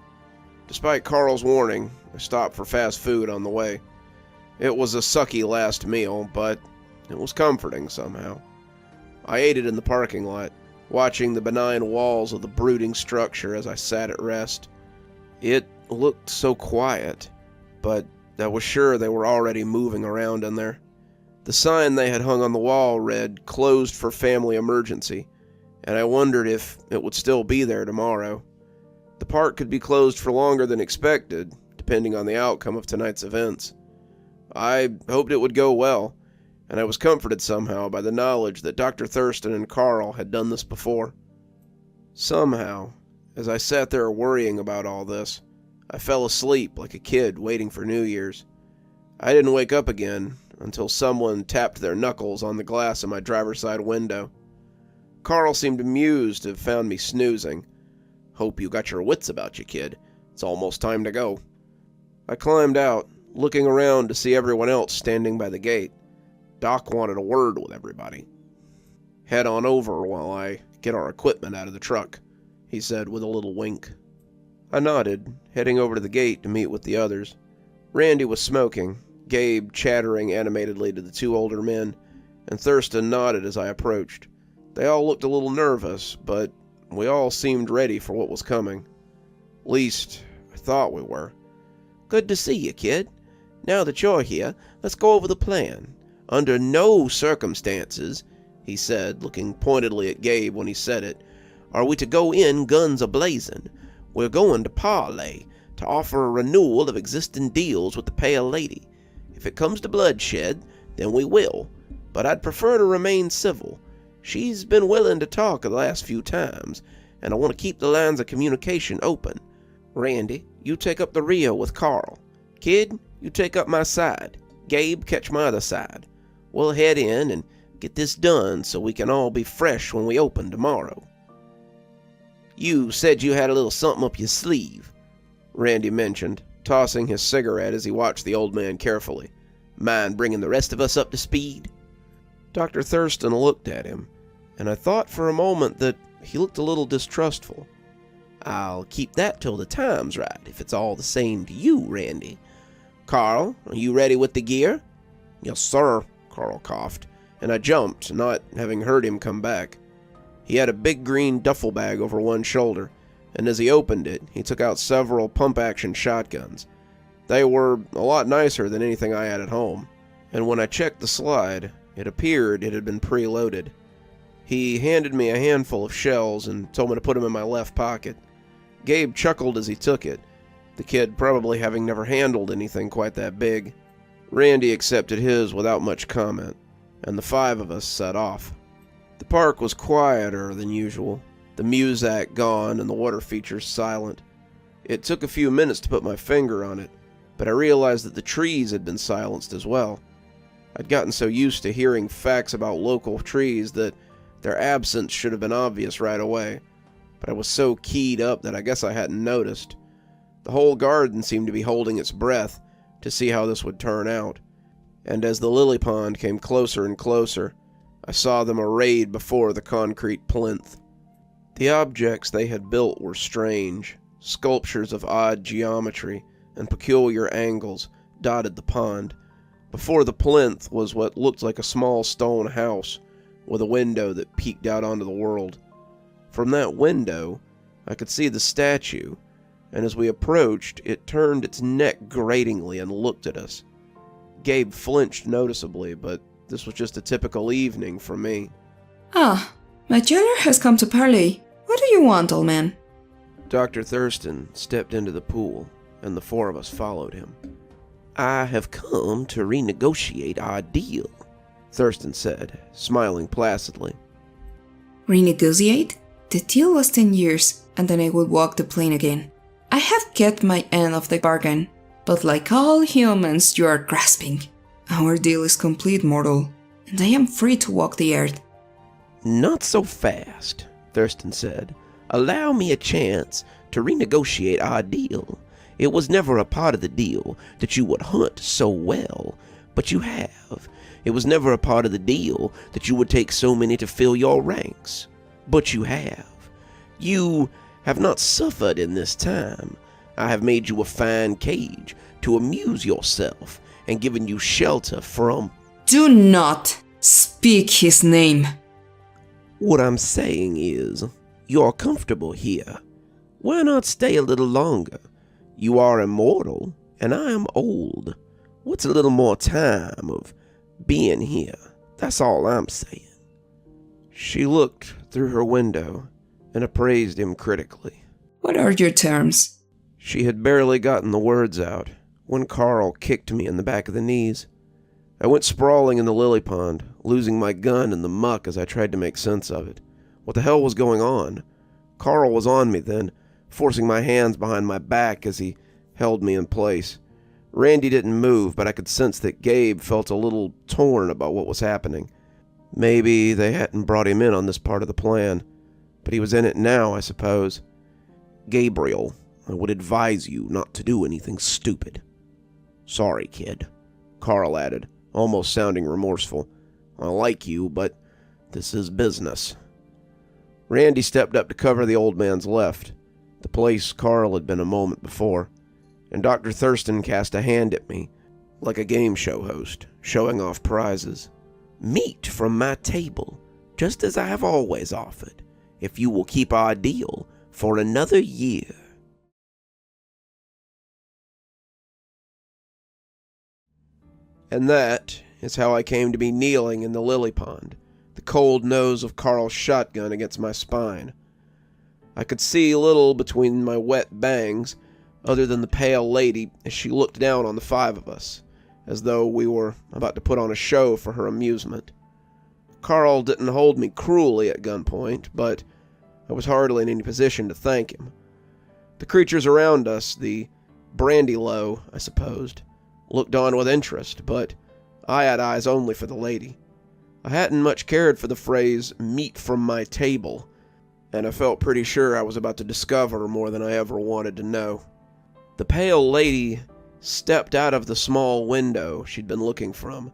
Despite Carl's warning, I stopped for fast food on the way. It was a sucky last meal, but it was comforting somehow. I ate it in the parking lot, watching the benign walls of the brooding structure as I sat at rest. It looked so quiet, but I was sure they were already moving around in there. The sign they had hung on the wall read, "Closed for family emergency," and I wondered if it would still be there tomorrow. The park could be closed for longer than expected, depending on the outcome of tonight's events. I hoped it would go well, and I was comforted somehow by the knowledge that Dr. Thurston and Carl had done this before. Somehow, as I sat there worrying about all this, I fell asleep like a kid waiting for New Year's. I didn't wake up again until someone tapped their knuckles on the glass of my driver's side window. Carl seemed amused to have found me snoozing. "Hope you got your wits about you, kid. It's almost time to go." I climbed out, looking around to see everyone else standing by the gate. Doc wanted a word with everybody. "Head on over while I get our equipment out of the truck," he said with a little wink. I nodded, heading over to the gate to meet with the others. Randy was smoking, Gabe chattering animatedly to the two older men, and Thurston nodded as I approached. They all looked a little nervous, but we all seemed ready for what was coming. At least, I thought we were. "Good to see you, kid. Now that you're here, let's go over the plan. Under no circumstances," he said, looking pointedly at Gabe when he said it, "are we to go in guns a-blazing. We're going to parlay, to offer a renewal of existing deals with the pale lady. If it comes to bloodshed, then we will, but I'd prefer to remain civil. She's been willing to talk the last few times, and I want to keep the lines of communication open. Randy, you take up the rear with Carl. Kid, you take up my side. Gabe, catch my other side. We'll head in and get this done so we can all be fresh when we open tomorrow." "You said you had a little something up your sleeve," Randy mentioned, tossing his cigarette as he watched the old man carefully. "Mind bringing the rest of us up to speed?" Dr. Thurston looked at him, and I thought for a moment that he looked a little distrustful. "I'll keep that till the time's right, if it's all the same to you, Randy. Carl, are you ready with the gear?" "Yes, sir," Carl coughed, and I jumped, not having heard him come back. He had a big green duffel bag over one shoulder, and as he opened it, he took out several pump-action shotguns. They were a lot nicer than anything I had at home, and when I checked the slide, it appeared it had been preloaded. He handed me a handful of shells and told me to put them in my left pocket. Gabe chuckled as he took it, the kid probably having never handled anything quite that big. Randy accepted his without much comment, and the five of us set off. The park was quieter than usual, the muzak gone and the water features silent. It took a few minutes to put my finger on it, but I realized that the trees had been silenced as well. I'd gotten so used to hearing facts about local trees that their absence should have been obvious right away, but I was so keyed up that I guess I hadn't noticed. The whole garden seemed to be holding its breath to see how this would turn out, and as the lily pond came closer and closer, I saw them arrayed before the concrete plinth. The objects they had built were strange. Sculptures of odd geometry and peculiar angles dotted the pond. Before the plinth was what looked like a small stone house with a window that peeked out onto the world. From that window, I could see the statue, and as we approached, it turned its neck gratingly and looked at us. Gabe flinched noticeably, but this was just a typical evening for me. "Ah, my jailer has come to parley. What do you want, old man?" Dr. Thurston stepped into the pool, and the four of us followed him. "I have come to renegotiate our deal," Thurston said, smiling placidly. "Renegotiate? The deal was 10 years, and then I would walk the plane again. I have kept my end of the bargain, but like all humans, you are grasping. Our deal is complete, mortal, and I am free to walk the earth." "Not so fast," Thurston said. "Allow me a chance to renegotiate our deal. It was never a part of the deal that you would hunt so well, but you have. It was never a part of the deal that you would take so many to fill your ranks, but you have. You have not suffered in this time. I have made you a fine cage to amuse yourself and given you shelter from—" "Do not speak his name." "What I'm saying is, you're comfortable here. Why not stay a little longer? You are immortal, and I am old. What's a little more time of being here? That's all I'm saying." She looked through her window and appraised him critically. "What are your terms?" She had barely gotten the words out when Carl kicked me in the back of the knees. I went sprawling in the lily pond, losing my gun in the muck as I tried to make sense of it. What the hell was going on? Carl was on me then, forcing my hands behind my back as he held me in place. Randy didn't move, but I could sense that Gabe felt a little torn about what was happening. Maybe they hadn't brought him in on this part of the plan, but he was in it now, I suppose. Gabriel, I would advise you not to do anything stupid. Sorry, kid, Carl added, almost sounding remorseful. I like you, but this is business. Randy stepped up to cover the old man's left, the place Carl had been a moment before, and Dr. Thurston cast a hand at me, like a game show host, showing off prizes. Meat from my table, just as I have always offered, if you will keep our deal for another year. And that is how I came to be kneeling in the lily pond, the cold nose of Carl's shotgun against my spine. I could see little between my wet bangs, other than the pale lady as she looked down on the five of us, as though we were about to put on a show for her amusement. Carl didn't hold me cruelly at gunpoint, but I was hardly in any position to thank him. The creatures around us, the brandy-low, I supposed, looked on with interest, but I had eyes only for the lady. I hadn't much cared for the phrase, meat from my table, and I felt pretty sure I was about to discover more than I ever wanted to know. The pale lady stepped out of the small window she'd been looking from,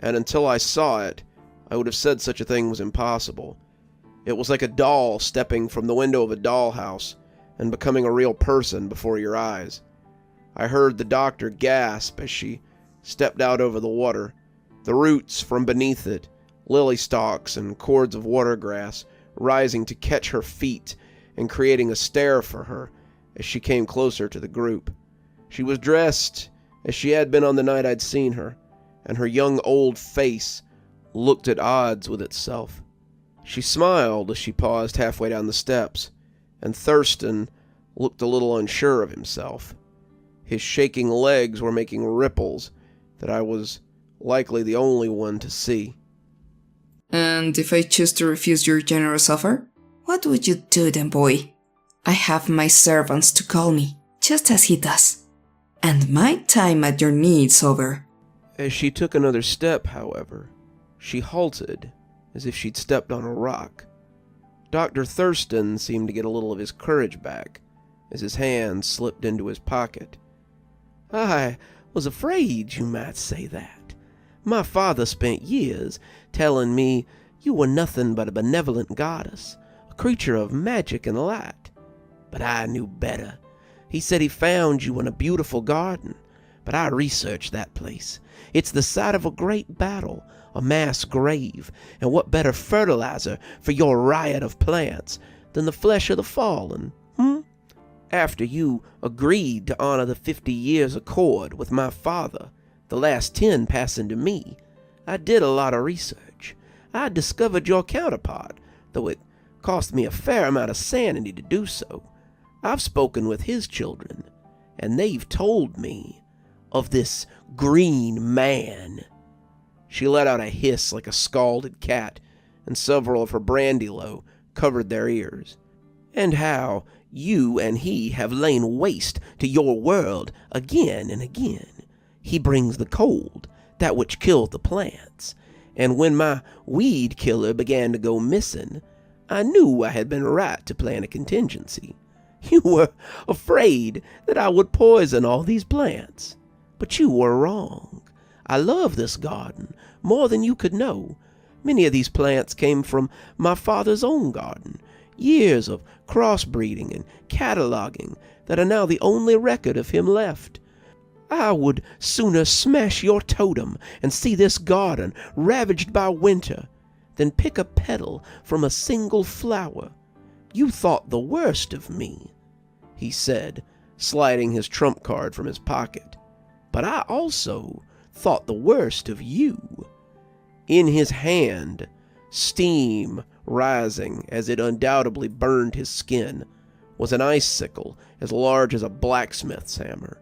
and until I saw it, I would have said such a thing was impossible. It was like a doll stepping from the window of a dollhouse and becoming a real person before your eyes. I heard the doctor gasp as she stepped out over the water, the roots from beneath it, lily stalks and cords of watergrass rising to catch her feet and creating a stare for her as she came closer to the group. She was dressed as she had been on the night I'd seen her, and her young old face looked at odds with itself. She smiled as she paused halfway down the steps, and Thurston looked a little unsure of himself. His shaking legs were making ripples that I was likely the only one to see. And if I choose to refuse your generous offer, what would you do then, boy? I have my servants to call me, just as he does. And my time at your need's over. As she took another step, however, she halted, as if she'd stepped on a rock. Dr. Thurston seemed to get a little of his courage back, as his hand slipped into his pocket. I was afraid you might say that. My father spent years telling me you were nothing but a benevolent goddess, a creature of magic and light. But I knew better. He said he found you in a beautiful garden, but I researched that place. It's the site of a great battle, a mass grave, and what better fertilizer for your riot of plants than the flesh of the fallen, After you agreed to honor the 50 years accord with my father, the last 10 passing to me, I did a lot of research. I discovered your counterpart, though it cost me a fair amount of sanity to do so. I've spoken with his children, and they've told me of this green man. She let out a hiss like a scalded cat, and several of her brandy-low covered their ears. And how you and he have lain waste to your world again and again. He brings the cold, that which killed the plants, and when my weed killer began to go missing, I knew I had been right to plan a contingency. You were afraid that I would poison all these plants, but you were wrong. I love this garden more than you could know. Many of these plants came from my father's own garden, years of crossbreeding and cataloging that are now the only record of him left. I would sooner smash your totem and see this garden ravaged by winter than pick a petal from a single flower. You thought the worst of me, he said, sliding his trump card from his pocket. But I also thought the worst of you. In his hand, steam rising as it undoubtedly burned his skin, was an icicle as large as a blacksmith's hammer.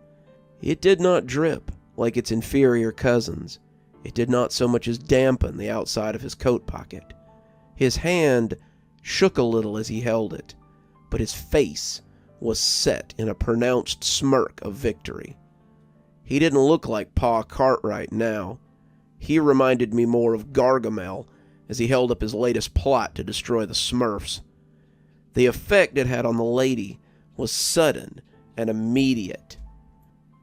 It did not drip like its inferior cousins. It did not so much as dampen the outside of his coat pocket. His hand shook a little as he held it, but his face was set in a pronounced smirk of victory. He didn't look like Pa Cartwright now. He reminded me more of Gargamel as he held up his latest plot to destroy the Smurfs. The effect it had on the lady was sudden and immediate.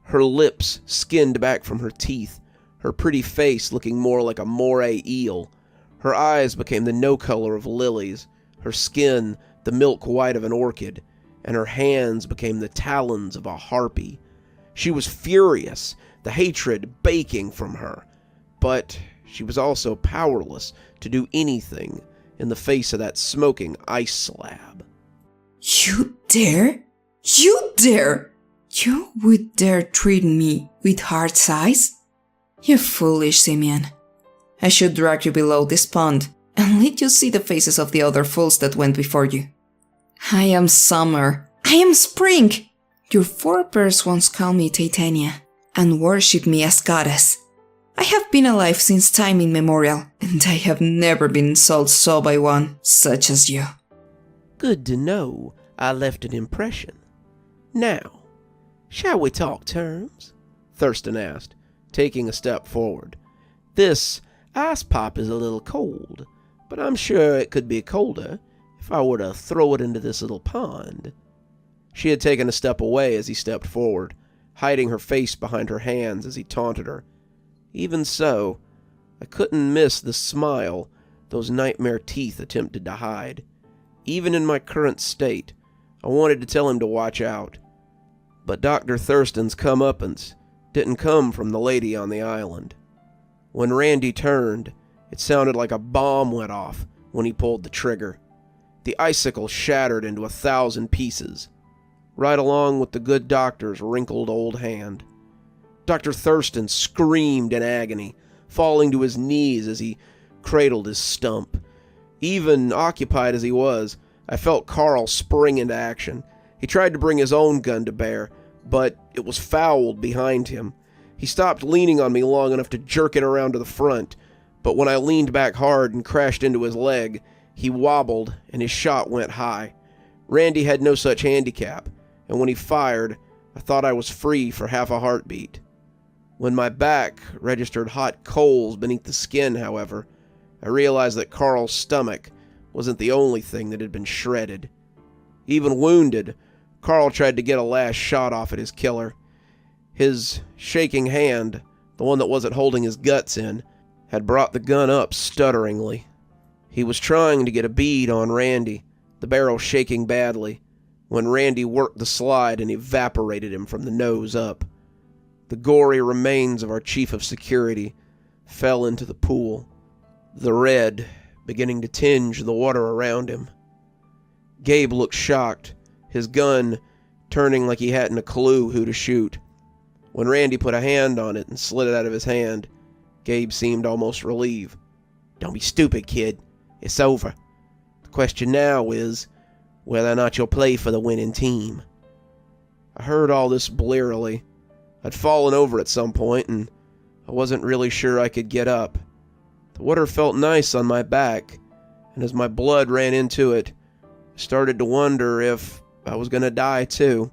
Her lips skinned back from her teeth, her pretty face looking more like a moray eel. Her eyes became the no color of lilies, her skin the milk white of an orchid, and her hands became the talons of a harpy. She was furious, the hatred baking from her, but she was also powerless to do anything in the face of that smoking ice slab. You dare? You dare? You would dare treat me with hard size? You foolish simian. I should drag you below this pond and let you see the faces of the other fools that went before you. I am summer. I am spring. Your forebears once called me Titania and worshipped me as goddess. I have been alive since time immemorial, and I have never been insulted so by one such as you. Good to know I left an impression. Now, shall we talk terms? Thurston asked, taking a step forward. This ice pop is a little cold, but I'm sure it could be colder if I were to throw it into this little pond. She had taken a step away as he stepped forward, hiding her face behind her hands as he taunted her. Even so, I couldn't miss the smile those nightmare teeth attempted to hide. Even in my current state, I wanted to tell him to watch out. But Dr. Thurston's comeuppance didn't come from the lady on the island. When Randy turned, it sounded like a bomb went off when he pulled the trigger. The icicle shattered into 1,000 pieces, right along with the good doctor's wrinkled old hand. Dr. Thurston screamed in agony, falling to his knees as he cradled his stump. Even occupied as he was, I felt Carl spring into action. He tried to bring his own gun to bear, but it was fouled behind him. He stopped leaning on me long enough to jerk it around to the front, but when I leaned back hard and crashed into his leg, he wobbled and his shot went high. Randy had no such handicap, and when he fired, I thought I was free for half a heartbeat. When my back registered hot coals beneath the skin, however, I realized that Carl's stomach wasn't the only thing that had been shredded. Even wounded, Carl tried to get a last shot off at his killer. His shaking hand, the one that wasn't holding his guts in, had brought the gun up stutteringly. He was trying to get a bead on Randy, the barrel shaking badly, when Randy worked the slide and evaporated him from the nose up. The gory remains of our chief of security fell into the pool, the red beginning to tinge the water around him. Gabe looked shocked, his gun turning like he hadn't a clue who to shoot. When Randy put a hand on it and slid it out of his hand, Gabe seemed almost relieved. Don't be stupid, kid. It's over. The question now is whether or not you'll play for the winning team. I heard all this blearily. I'd fallen over at some point, and I wasn't really sure I could get up. The water felt nice on my back, and as my blood ran into it, I started to wonder if I was going to die too.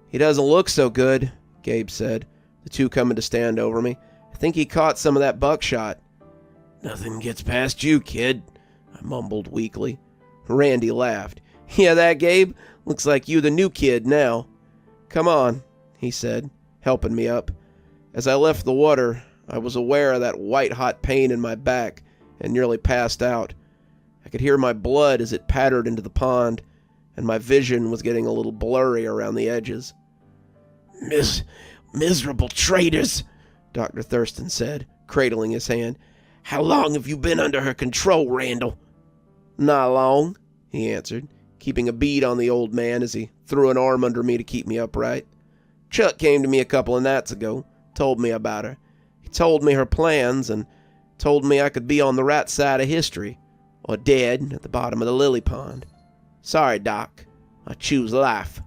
He doesn't look so good, Gabe said, the two coming to stand over me. I think he caught some of that buckshot. Nothing gets past you, kid, I mumbled weakly. Randy laughed. Yeah, that, Gabe? Looks like you the new kid now. Come on, he said, helping me up. As I left the water, I was aware of that white-hot pain in my back and nearly passed out. I could hear my blood as it pattered into the pond, and my vision was getting a little blurry around the edges. Miserable traitors, Dr. Thurston said, cradling his hand. How long have you been under her control, Randall? Not long, he answered, keeping a bead on the old man as he threw an arm under me to keep me upright. Chuck came to me a couple of nights ago, told me about her. He told me her plans and told me I could be on the right side of history, or dead at the bottom of the lily pond. Sorry, Doc. I choose life.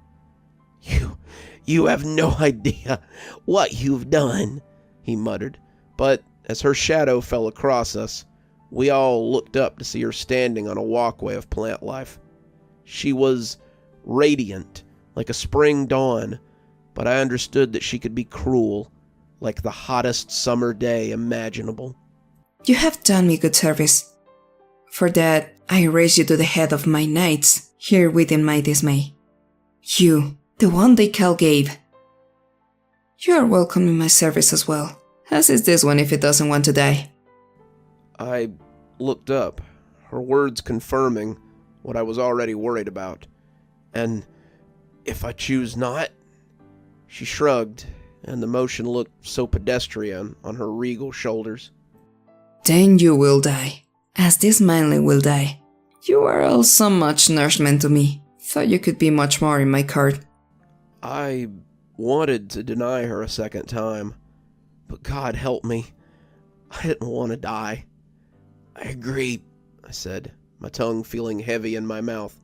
You have no idea what you've done, he muttered. But as her shadow fell across us, we all looked up to see her standing on a walkway of plant life. She was radiant, like a spring dawn, but I understood that she could be cruel, like the hottest summer day imaginable. You have done me good service. For that, I raise you to the head of my knights, here within my dismay. You, the one they call Gabe. You are welcome in my service as well, as is this one if it doesn't want to die. I looked up, her words confirming what I was already worried about. And if I choose not? She shrugged, and the motion looked so pedestrian on her regal shoulders. Then you will die, as this manling will die. You are all so much nourishment to me. Thought you could be much more in my court. I wanted to deny her a second time, but God help me, I didn't want to die. I agree, I said, my tongue feeling heavy in my mouth.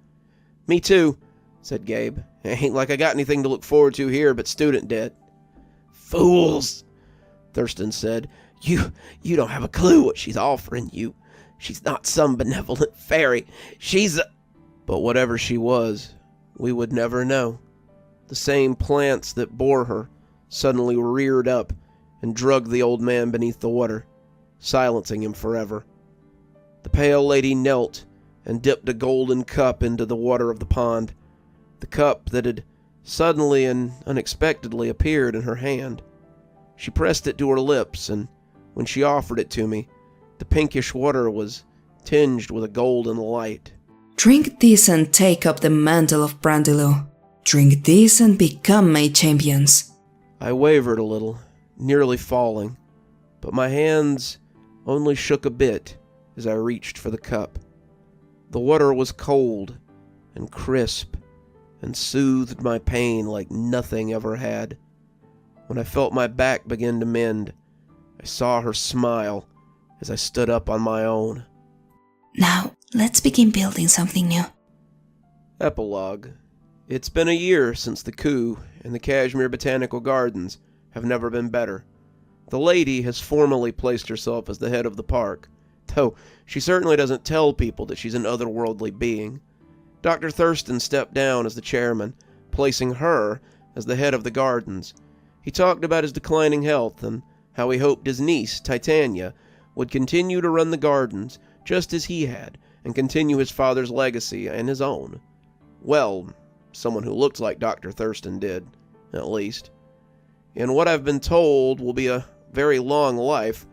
Me too, said Gabe. It ain't like I got anything to look forward to here but student debt. Fools, Thurston said. You don't have a clue what she's offering you. She's not some benevolent fairy. She's a... But whatever she was, we would never know. The same plants that bore her suddenly reared up and drugged the old man beneath the water, silencing him forever. The pale lady knelt and dipped a golden cup into the water of the pond, the cup that had suddenly and unexpectedly appeared in her hand. She pressed it to her lips, and when she offered it to me, the pinkish water was tinged with a golden light. Drink this and take up the mantle of Brandilo. Drink this and become my champions. I wavered a little, nearly falling, but my hands only shook a bit as I reached for the cup. The water was cold and crisp and soothed my pain like nothing ever had. When I felt my back begin to mend, I saw her smile as I stood up on my own. Now, let's begin building something new. Epilogue. It's been a year since the coup, and the Cashmere Botanical Gardens have never been better. The lady has formally placed herself as the head of the park, though she certainly doesn't tell people that she's an otherworldly being. Dr. Thurston stepped down as the chairman, placing her as the head of the gardens. He talked about his declining health and how he hoped his niece, Titania, would continue to run the gardens just as he had and continue his father's legacy and his own. Well, someone who looked like Dr. Thurston did, at least. In what I've been told will be a very long life,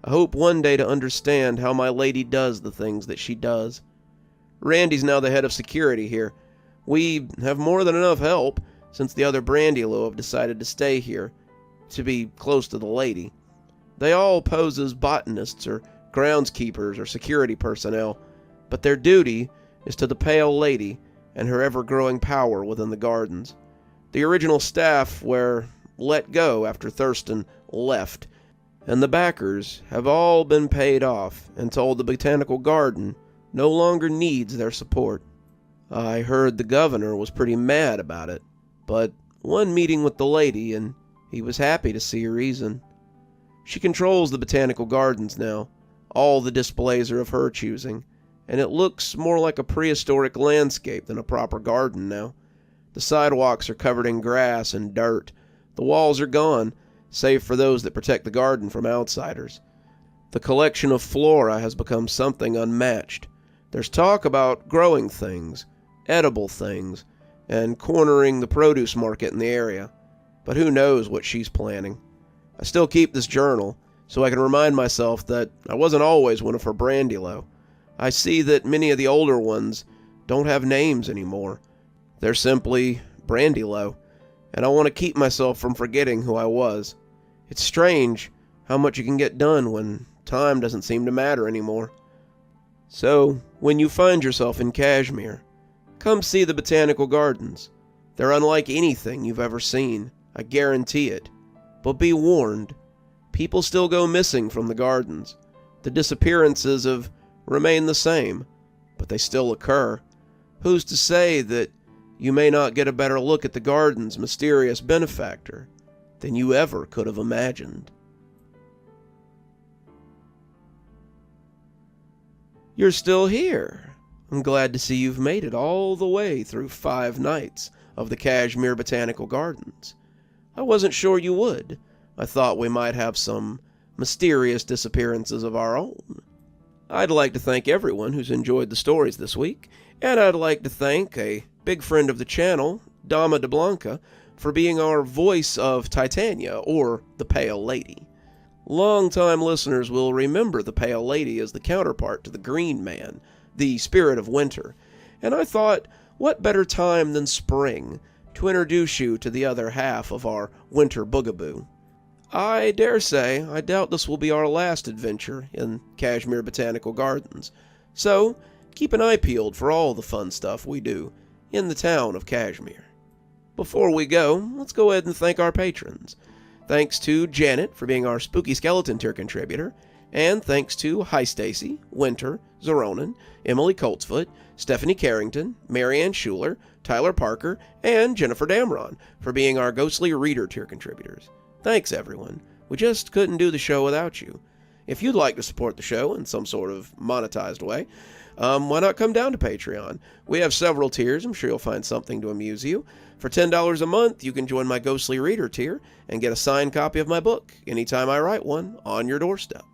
I hope one day to understand how my lady does the things that she does. Randy's now the head of security here. We have more than enough help, since the other Brandilo have decided to stay here, to be close to the lady. They all pose as botanists or groundskeepers or security personnel, but their duty is to the pale lady and her ever-growing power within the gardens. The original staff were let go after Thurston left, and the backers have all been paid off and told the Botanical Garden no longer needs their support. I heard the governor was pretty mad about it, but one meeting with the lady and he was happy to see reason. She controls the Botanical Gardens now. All the displays are of her choosing, and it looks more like a prehistoric landscape than a proper garden now. The sidewalks are covered in grass and dirt. The walls are gone, save for those that protect the garden from outsiders. The collection of flora has become something unmatched. There's talk about growing things, edible things, and cornering the produce market in the area. But who knows what she's planning. I still keep this journal, so I can remind myself that I wasn't always one of her Brandilo. I see that many of the older ones don't have names anymore. They're simply Brandilo, and I want to keep myself from forgetting who I was. It's strange how much you can get done when time doesn't seem to matter anymore. So, when you find yourself in Cashmere, come see the Botanical Gardens. They're unlike anything you've ever seen, I guarantee it. But be warned, people still go missing from the gardens. The disappearances have remained the same, but they still occur. Who's to say that you may not get a better look at the garden's mysterious benefactor than you ever could have imagined? You're still here. I'm glad to see you've made it all the way through 5 nights of the Cashmere Botanical Gardens. I wasn't sure you would. I thought we might have some mysterious disappearances of our own. I'd like to thank everyone who's enjoyed the stories this week, and I'd like to thank a big friend of the channel, Dama de Blanca, for being our voice of Titania, or the Pale Lady. Long-time listeners will remember the Pale Lady as the counterpart to the Green Man, the spirit of winter, and I thought, what better time than spring to introduce you to the other half of our winter boogaboo. I dare say I doubt this will be our last adventure in Cashmere Botanical Gardens, so keep an eye peeled for all the fun stuff we do in the town of Cashmere. Before we go, let's go ahead and thank our patrons. Thanks to Janet for being our Spooky Skeleton tier contributor, and thanks to Hi Stacy, Winter, Zeronin, Emily Coltsfoot, Stephanie Carrington, Marianne Schuler, Tyler Parker, and Jennifer Damron for being our Ghostly Reader tier contributors. Thanks, everyone. We just couldn't do the show without you. If you'd like to support the show in some sort of monetized way, why not come down to Patreon? We have several tiers. I'm sure you'll find something to amuse you. For $10 a month, you can join my Ghostly Reader tier and get a signed copy of my book anytime I write one on your doorstep.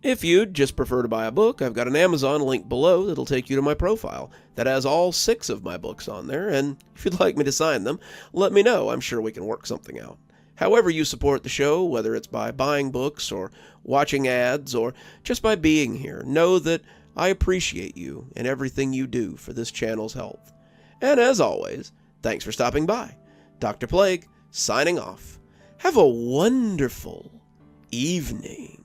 If you'd just prefer to buy a book, I've got an Amazon link below that'll take you to my profile that has all 6 of my books on there, and if you'd like me to sign them, let me know. I'm sure we can work something out. However you support the show, whether it's by buying books or watching ads or just by being here, know that I appreciate you and everything you do for this channel's health. And as always, thanks for stopping by. Dr. Plague, signing off. Have a wonderful evening.